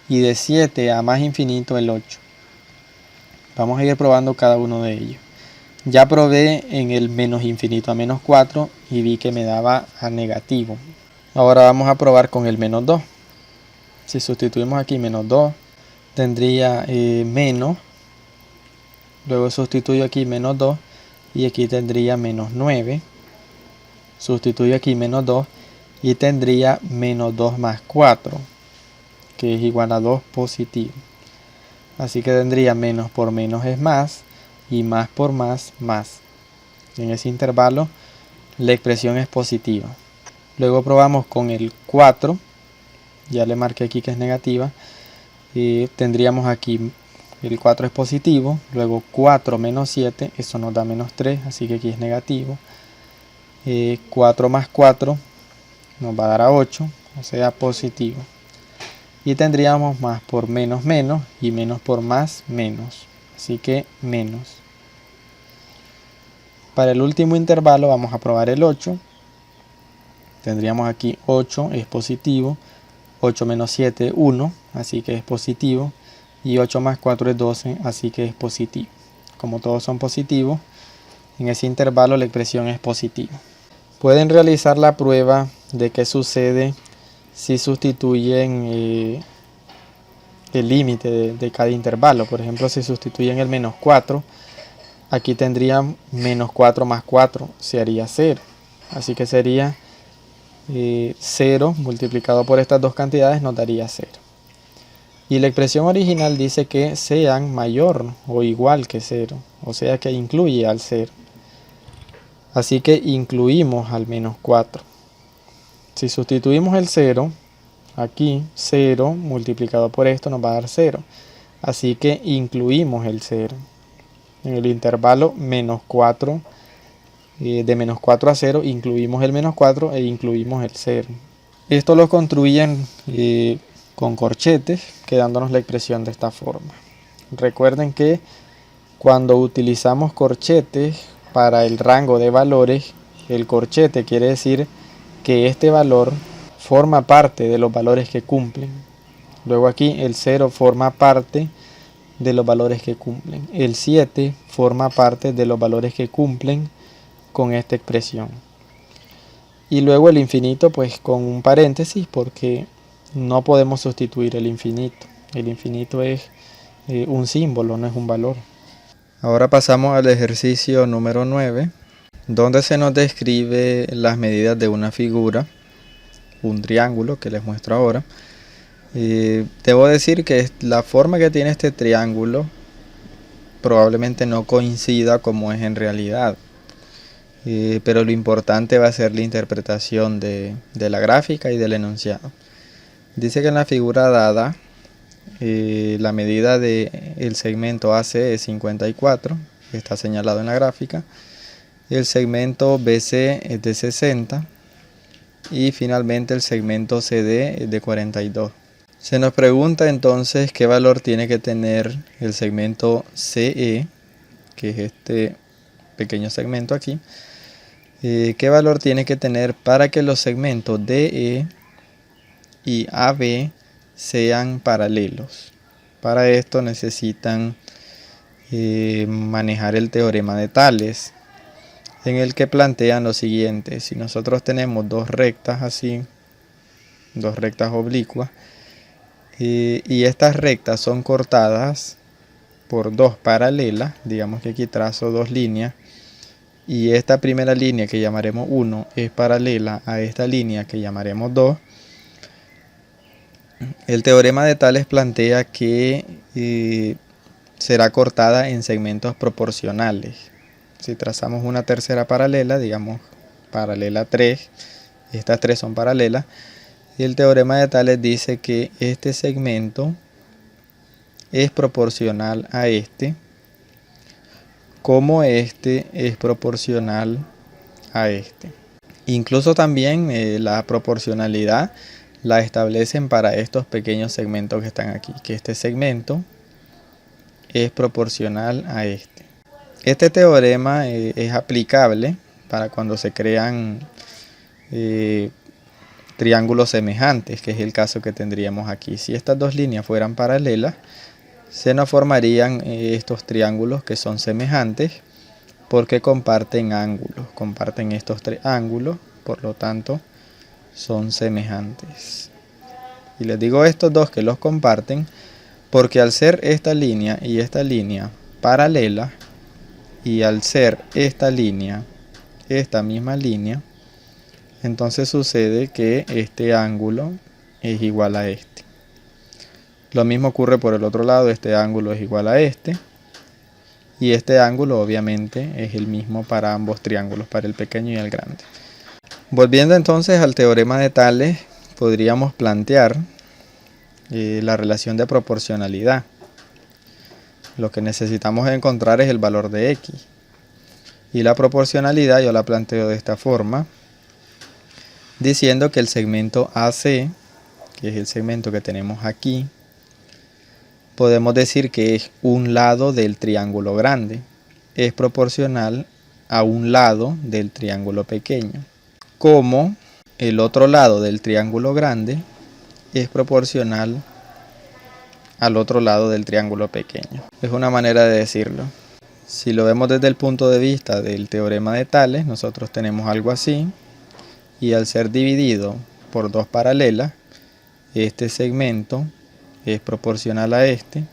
Y de 7 a más infinito el 8. Vamos a ir probando cada uno de ellos. Ya probé en el menos infinito a menos 4 y vi que me daba a negativo. Ahora vamos a probar con el menos 2. Si sustituimos aquí menos 2, tendría menos. Luego sustituyo aquí menos 2 y aquí tendría menos 9. Sustituyo aquí menos 2 y tendría menos 2 más 4. Que es igual a 2 positivo. Así que tendría menos por menos es más y más por más, más. En ese intervalo la expresión es positiva. Luego probamos con el 4, ya le marqué aquí que es negativa. Tendríamos aquí el 4 es positivo, luego 4 menos 7, eso nos da menos 3, así que aquí es negativo. 4 más 4 nos va a dar a 8, o sea positivo. Y tendríamos más por menos menos y menos por más menos, así que menos. Para el último intervalo vamos a probar el 8. Tendríamos aquí 8 es positivo, 8 menos 7 1, así que es positivo, y 8 más 4 es 12, así que es positivo. Como todos son positivos, en ese intervalo la expresión es positiva. Pueden realizar la prueba de qué sucede si sustituyen el límite de cada intervalo. Por ejemplo, si sustituyen el menos 4, aquí tendrían menos 4 más 4, se haría 0. Así que sería 0 multiplicado por estas dos cantidades nos daría 0. Y la expresión original dice que sean mayor o igual que 0, o sea que incluye al 0. Así que incluimos al menos 4. Si sustituimos el 0, aquí 0 multiplicado por esto nos va a dar 0. Así que incluimos el 0. En el intervalo menos 4 de menos 4 a 0, incluimos el menos 4 e incluimos el 0. Esto lo construyen con corchetes, quedándonos la expresión de esta forma. Recuerden que cuando utilizamos corchetes para el rango de valores, el corchete quiere decir que este valor forma parte de los valores que cumplen. Luego aquí el 0 forma parte de los valores que cumplen. El 7 forma parte de los valores que cumplen con esta expresión. Y luego el infinito, pues con un paréntesis, porque no podemos sustituir el infinito. El infinito es un símbolo, no es un valor. Ahora pasamos al ejercicio número 9, donde se nos describe las medidas de una figura, un triángulo que les muestro ahora. Debo decir que la forma que tiene este triángulo probablemente no coincida como es en realidad. Pero lo importante va a ser la interpretación de la gráfica y del enunciado. Dice que en la figura dada la medida del segmento AC es 54, está señalado en la gráfica. El segmento BC es de 60 y finalmente el segmento CD es de 42. Se nos pregunta entonces qué valor tiene que tener el segmento CE, que es este pequeño segmento aquí. ¿Qué valor tiene que tener para que los segmentos DE y AB sean paralelos? Para esto necesitan manejar el teorema de Tales, en el que plantean lo siguiente: si nosotros tenemos dos rectas así, dos rectas oblicuas, y estas rectas son cortadas por dos paralelas, digamos que aquí trazo dos líneas, y esta primera línea que llamaremos 1 es paralela a esta línea que llamaremos 2, el teorema de Tales plantea que será cortada en segmentos proporcionales. Si trazamos una tercera paralela, digamos paralela 3, estas tres son paralelas, y el teorema de Tales dice que este segmento es proporcional a este, como este es proporcional a este. Incluso también la proporcionalidad la establecen para estos pequeños segmentos que están aquí, que este segmento es proporcional a este. Este teorema es aplicable para cuando se crean triángulos semejantes, que es el caso que tendríamos aquí. Si estas dos líneas fueran paralelas, se nos formarían estos triángulos que son semejantes porque comparten ángulos, comparten estos tres ángulos, por lo tanto son semejantes. Y les digo estos dos que los comparten porque al ser esta línea y esta línea paralelas, y al ser esta línea, esta misma línea, entonces sucede que este ángulo es igual a este. Lo mismo ocurre por el otro lado, este ángulo es igual a este. Y este ángulo obviamente es el mismo para ambos triángulos, para el pequeño y el grande. Volviendo entonces al teorema de Tales, podríamos plantear la relación de proporcionalidad. Lo que necesitamos encontrar es el valor de x. Y la proporcionalidad yo la planteo de esta forma, diciendo que el segmento AC, que es el segmento que tenemos aquí, podemos decir que es un lado del triángulo grande, es proporcional a un lado del triángulo pequeño, como el otro lado del triángulo grande es proporcional al otro lado del triángulo pequeño. Es una manera de decirlo. Si lo vemos desde el punto de vista del teorema de Tales, nosotros tenemos algo así, y al ser dividido por dos paralelas, este segmento es proporcional a este,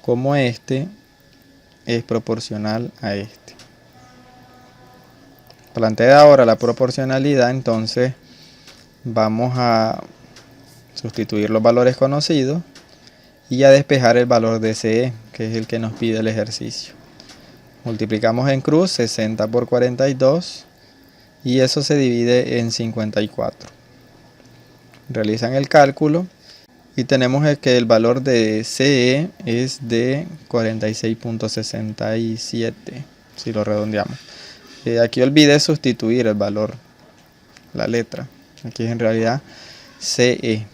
como este es proporcional a este. Plantea ahora la proporcionalidad, entonces vamos a sustituir los valores conocidos y a despejar el valor de CE, que es el que nos pide el ejercicio. Multiplicamos en cruz 60 por 42 y eso se divide en 54. Realizan el cálculo y tenemos que el valor de CE es de 46.67, si lo redondeamos. Aquí olvidé sustituir el valor, la letra. Aquí es en realidad CE.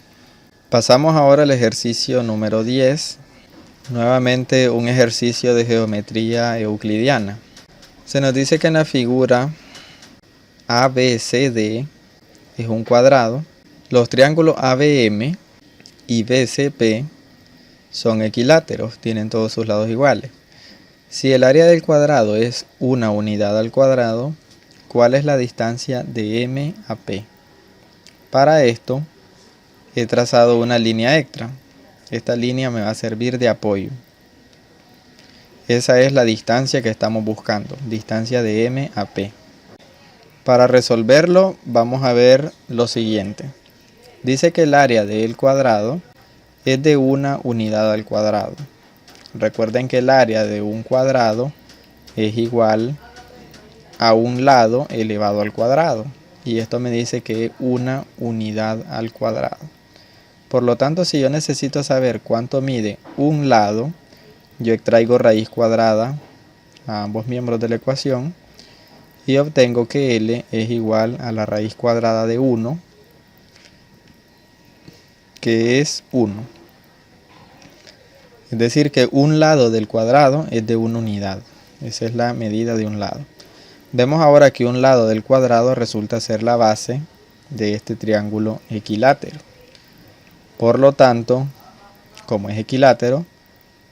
Pasamos ahora al ejercicio número 10. Nuevamente un ejercicio de geometría euclidiana. Se nos dice que en la figura ABCD es un cuadrado. Los triángulos ABM y BCP son equiláteros, tienen todos sus lados iguales. Si el área del cuadrado es una unidad al cuadrado, ¿cuál es la distancia de M a P? Para esto he trazado una línea extra. Esta línea me va a servir de apoyo. Esa es la distancia que estamos buscando, distancia de M a P. Para resolverlo vamos a ver lo siguiente. Dice que el área del cuadrado es de una unidad al cuadrado. Recuerden que el área de un cuadrado es igual a un lado elevado al cuadrado. Y esto me dice que es una unidad al cuadrado. Por lo tanto, si yo necesito saber cuánto mide un lado, yo extraigo raíz cuadrada a ambos miembros de la ecuación y obtengo que L es igual a la raíz cuadrada de 1, que es 1. Es decir, que un lado del cuadrado es de una unidad. Esa es la medida de un lado. Vemos ahora que un lado del cuadrado resulta ser la base de este triángulo equilátero. Por lo tanto, como es equilátero,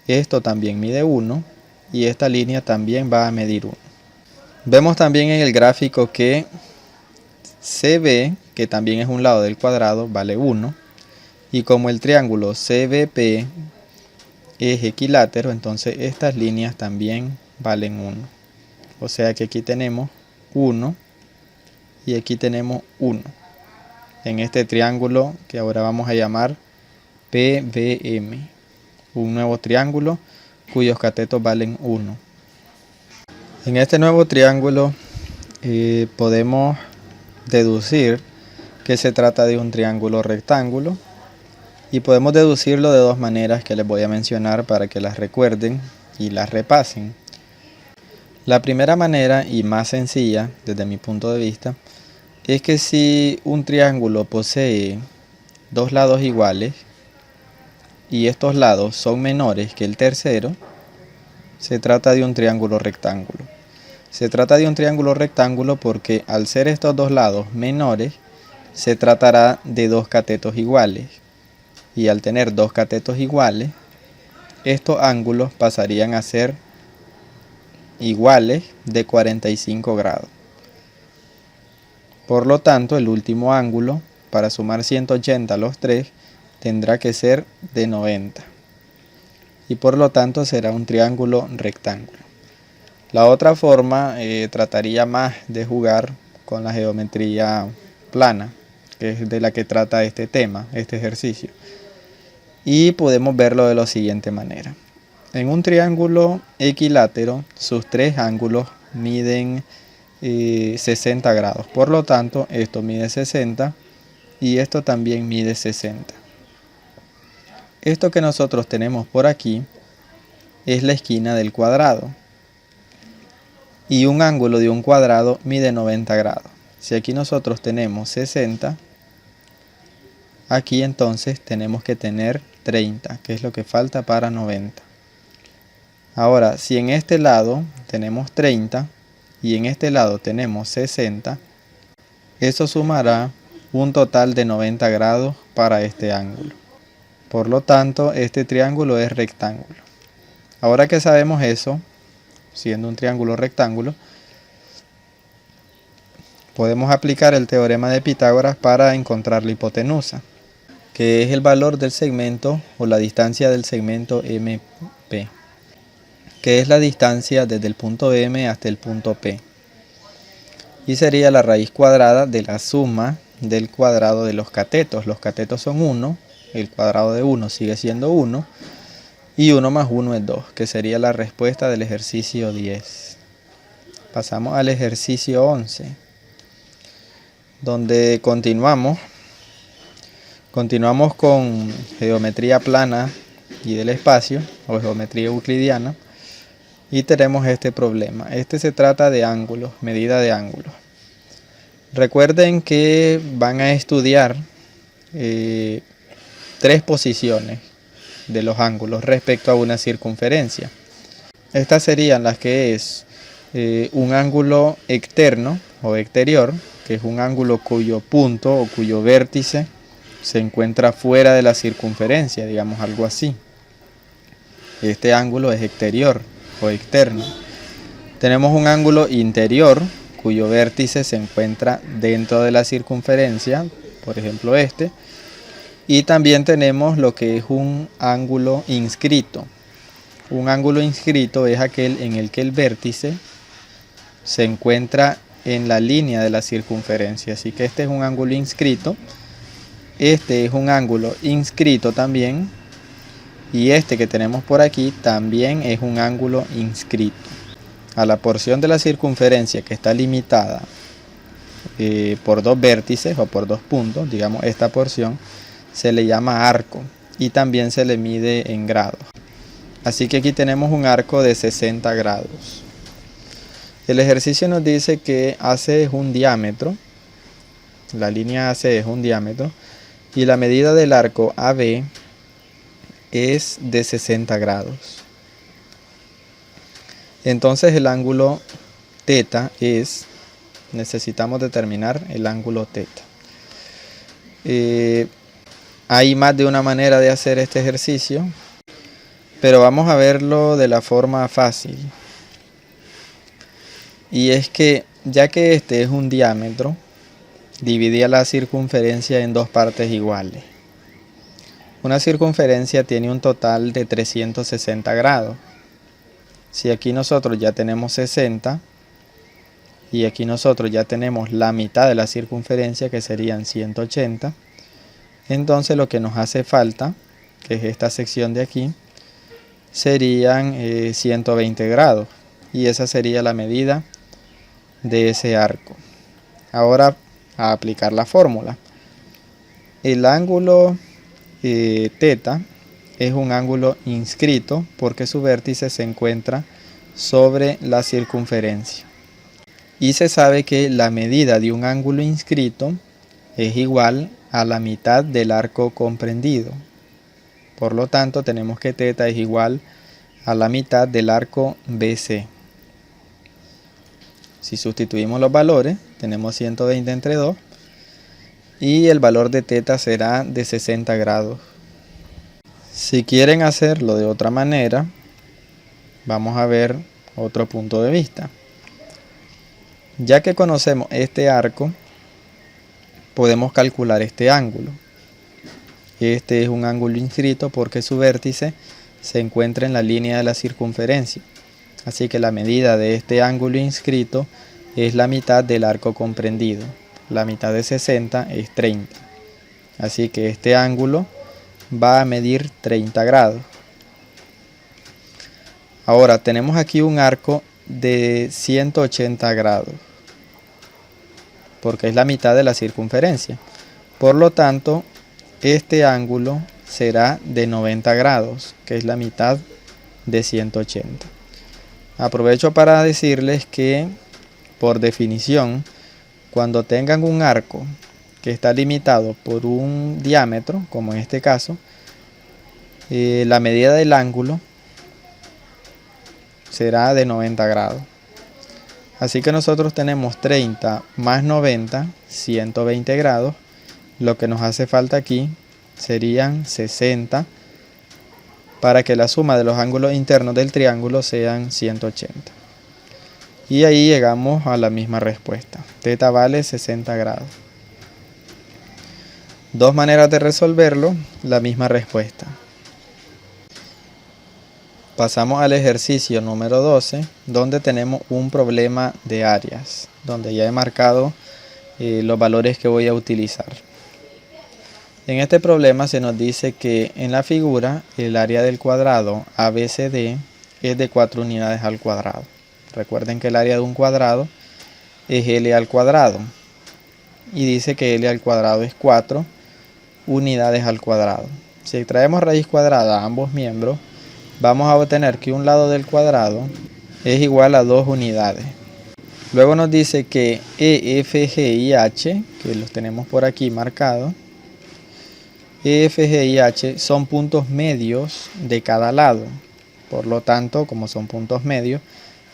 esto también mide 1 y esta línea también va a medir 1. Vemos también en el gráfico que CB, que también es un lado del cuadrado, vale 1. Y como el triángulo CBP es equilátero, entonces estas líneas también valen 1. O sea que aquí tenemos 1 y aquí tenemos 1. En este triángulo que ahora vamos a llamar PBM. Un nuevo triángulo cuyos catetos valen 1. En este nuevo triángulo podemos deducir que se trata de un triángulo rectángulo. Y podemos deducirlo de dos maneras que les voy a mencionar para que las recuerden y las repasen. La primera manera y más sencilla desde mi punto de vista es que si un triángulo posee dos lados iguales y estos lados son menores que el tercero, se trata de un triángulo rectángulo. Se trata de un triángulo rectángulo porque al ser estos dos lados menores, se tratará de dos catetos iguales. Y al tener dos catetos iguales, estos ángulos pasarían a ser iguales de 45 grados. Por lo tanto, el último ángulo, para sumar 180 a los tres, tendrá que ser de 90. Y por lo tanto será un triángulo rectángulo. La otra forma trataría más de jugar con la geometría plana, que es de la que trata este tema, este ejercicio. Y podemos verlo de la siguiente manera. En un triángulo equilátero, sus tres ángulos miden 60 grados. Por lo tanto, esto mide 60 y esto también mide 60. Esto que nosotros tenemos por aquí es la esquina del cuadrado. Y un ángulo de un cuadrado mide 90 grados. Si aquí nosotros tenemos 60, aquí entonces tenemos que tener 30, que es lo que falta para 90. Ahora, si en este lado tenemos 30 y en este lado tenemos 60, eso sumará un total de 90 grados para este ángulo. Por lo tanto, este triángulo es rectángulo. Ahora que sabemos eso, siendo un triángulo rectángulo, podemos aplicar el teorema de Pitágoras para encontrar la hipotenusa, que es el valor del segmento o la distancia del segmento MP, que es la distancia desde el punto M hasta el punto P. Y sería la raíz cuadrada de la suma del cuadrado de los catetos. Los catetos son 1, el cuadrado de 1 sigue siendo 1, y 1 más 1 es 2, que sería la respuesta del ejercicio 10. Pasamos al ejercicio 11, donde continuamos con geometría plana y del espacio, o geometría euclidiana. y tenemos este problema. Este se trata de ángulos, medida de ángulos. Recuerden que van a estudiar 3 posiciones de los ángulos respecto a una circunferencia. Estas serían las que es un ángulo externo o exterior, que es un ángulo cuyo punto o cuyo vértice se encuentra fuera de la circunferencia, digamos algo así. Este ángulo es exterior o externo. Tenemos un ángulo interior cuyo vértice se encuentra dentro de la circunferencia, por ejemplo este. Y también tenemos lo que es un ángulo inscrito. Un ángulo inscrito es aquel en el que el vértice se encuentra en la línea de la circunferencia. Así que este es un ángulo inscrito. Este es un ángulo inscrito también. Y este que tenemos por aquí también es un ángulo inscrito. A la porción de la circunferencia que está limitada por 2 vértices o por 2 puntos, digamos esta porción, se le llama arco y también se le mide en grados. Así que aquí tenemos un arco de 60 grados. El ejercicio nos dice que AC es un diámetro, la línea AC es un diámetro y la medida del arco AB es de 60 grados. Entonces el ángulo θ necesitamos determinar el ángulo θ. Hay más de una manera de hacer este ejercicio, pero vamos a verlo de la forma fácil. Y es que, ya que este es un diámetro, dividía la circunferencia en 2 partes iguales. Una circunferencia tiene un total de 360 grados. Si aquí nosotros ya tenemos 60 y aquí nosotros ya tenemos la mitad de la circunferencia, que serían 180, entonces lo que nos hace falta, que es esta sección de aquí, serían 120 grados y esa sería la medida de ese arco. Ahora a aplicar la fórmula. El ángulo θ es un ángulo inscrito porque su vértice se encuentra sobre la circunferencia. Y se sabe que la medida de un ángulo inscrito es igual a la mitad del arco comprendido. Por lo tanto, tenemos que θ es igual a la mitad del arco BC. Si sustituimos los valores, tenemos 120 entre 2 y el valor de θ será de 60 grados. Si quieren hacerlo de otra manera, vamos a ver otro punto de vista. Ya que conocemos este arco, podemos calcular este ángulo. Este es un ángulo inscrito porque su vértice se encuentra en la línea de la circunferencia. Así que la medida de este ángulo inscrito es la mitad del arco comprendido. La mitad de 60 es 30. Así que este ángulo va a medir 30 grados. Ahora tenemos aquí un arco de 180 grados, porque es la mitad de la circunferencia. Por lo tanto, este ángulo será de 90 grados, que es la mitad de 180. Aprovecho para decirles que, por definición, cuando tengan un arco que está limitado por un diámetro, como en este caso, la medida del ángulo será de 90 grados. Así que nosotros tenemos 30 más 90, 120 grados. Lo que nos hace falta aquí serían 60 para que la suma de los ángulos internos del triángulo sean 180. Y ahí llegamos a la misma respuesta. θ vale 60 grados. 2 maneras de resolverlo, la misma respuesta. Pasamos al ejercicio número 12, donde tenemos un problema de áreas, donde ya he marcado los valores que voy a utilizar. En este problema se nos dice que en la figura el área del cuadrado ABCD es de 4 unidades al cuadrado. Recuerden que el área de un cuadrado es L al cuadrado y dice que L al cuadrado es 4 unidades al cuadrado. Si traemos raíz cuadrada a ambos miembros, vamos a obtener que un lado del cuadrado es igual a 2 unidades. Luego nos dice que E, F, G y H, que los tenemos por aquí marcados, E, F, G y H son puntos medios de cada lado. Por lo tanto, como son puntos medios,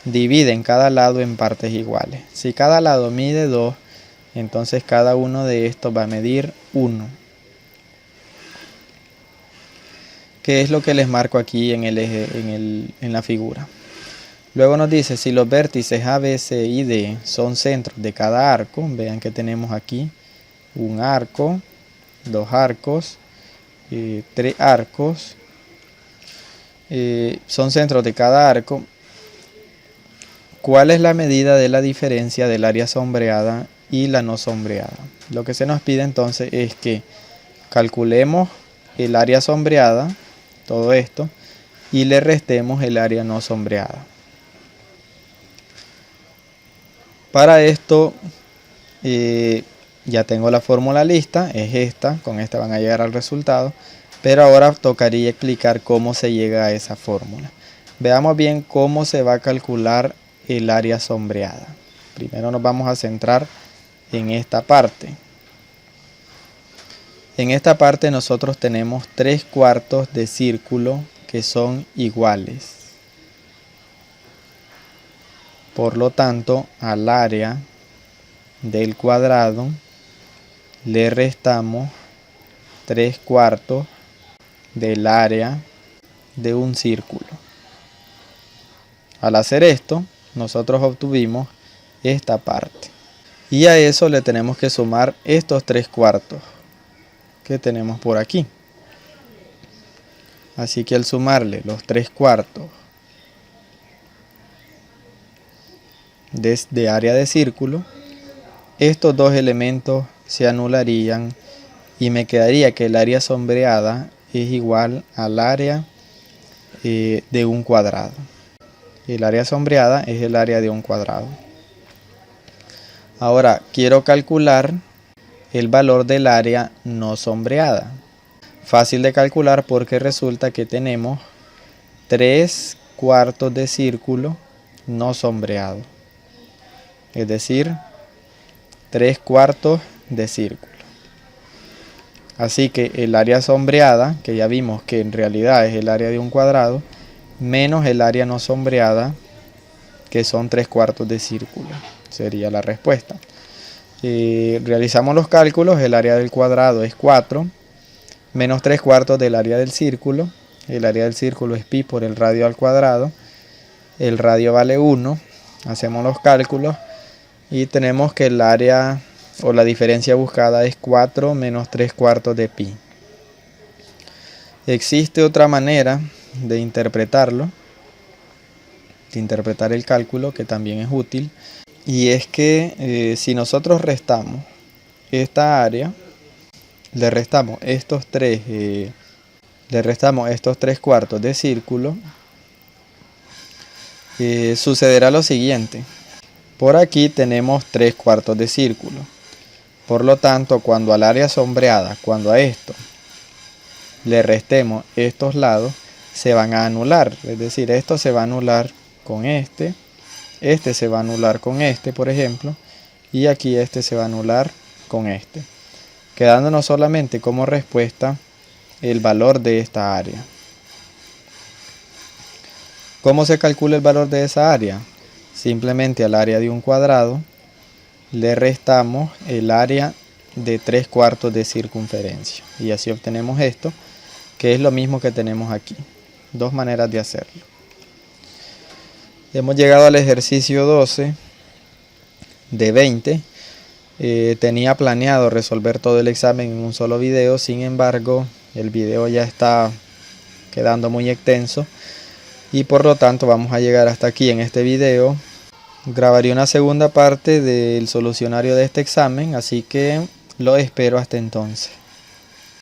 dividen cada lado en partes iguales. Si cada lado mide 2, entonces cada uno de estos va a medir 1. Que es lo que les marco aquí en el eje, en la figura. Luego nos dice si los vértices A, B, C y D son centros de cada arco. Vean que tenemos aquí un arco, 2 arcos, 3 arcos. Son centros de cada arco. ¿Cuál es la medida de la diferencia del área sombreada y la no sombreada? Lo que se nos pide entonces es que calculemos el área sombreada, todo esto, y le restemos el área no sombreada. Para esto ya tengo la fórmula lista, es esta, con esta van a llegar al resultado, pero ahora tocaría explicar cómo se llega a esa fórmula. Veamos bien cómo se va a calcular el área sombreada. Primero nos vamos a centrar en esta parte. En esta parte nosotros tenemos 3/4 de círculo que son iguales. Por lo tanto, al área del cuadrado le restamos 3/4 del área de un círculo. Al hacer esto, nosotros obtuvimos esta parte. Y a eso le tenemos que sumar estos 3/4 que tenemos por aquí. Así que al sumarle los 3/4 de área de círculo, estos dos elementos se anularían y me quedaría que el área sombreada es igual al área de un cuadrado. El área sombreada es el área de un cuadrado. Ahora quiero calcular el valor del área no sombreada. Fácil de calcular porque resulta que tenemos 3/4 de círculo no sombreado. Es decir, 3/4 de círculo. Así que el área sombreada, que ya vimos que en realidad es el área de un cuadrado, menos el área no sombreada, que son 3/4 de círculo, sería la respuesta. Realizamos los cálculos, el área del cuadrado es 4, menos 3/4 del área del círculo. El área del círculo es pi por el radio al cuadrado. El radio vale 1. Hacemos los cálculos y tenemos que el área o la diferencia buscada es 4 menos 3/4 de pi. Existe otra manera de interpretarlo, de interpretar el cálculo, que también es útil, y es que si nosotros restamos esta área, le restamos estos 3/4 de círculo, sucederá lo siguiente. Por aquí tenemos 3/4 de círculo. Por lo tanto, cuando al área sombreada, cuando a esto le restemos estos lados, se van a anular. Es decir, esto se va a anular con este se va a anular con este, por ejemplo, y aquí este se va a anular con este, quedándonos solamente como respuesta el valor de esta área. ¿Cómo se calcula el valor de esa área? Simplemente al área de un cuadrado le restamos el área de 3/4 de circunferencia y así obtenemos esto, que es lo mismo que tenemos aquí. Dos maneras de hacerlo. Hemos llegado al ejercicio 12 de 20. Tenía planeado resolver todo el examen en un solo video, sin embargo el video ya está quedando muy extenso y por lo tanto vamos a llegar hasta aquí en este video. Grabaré una segunda parte del solucionario de este examen, así que lo espero hasta entonces.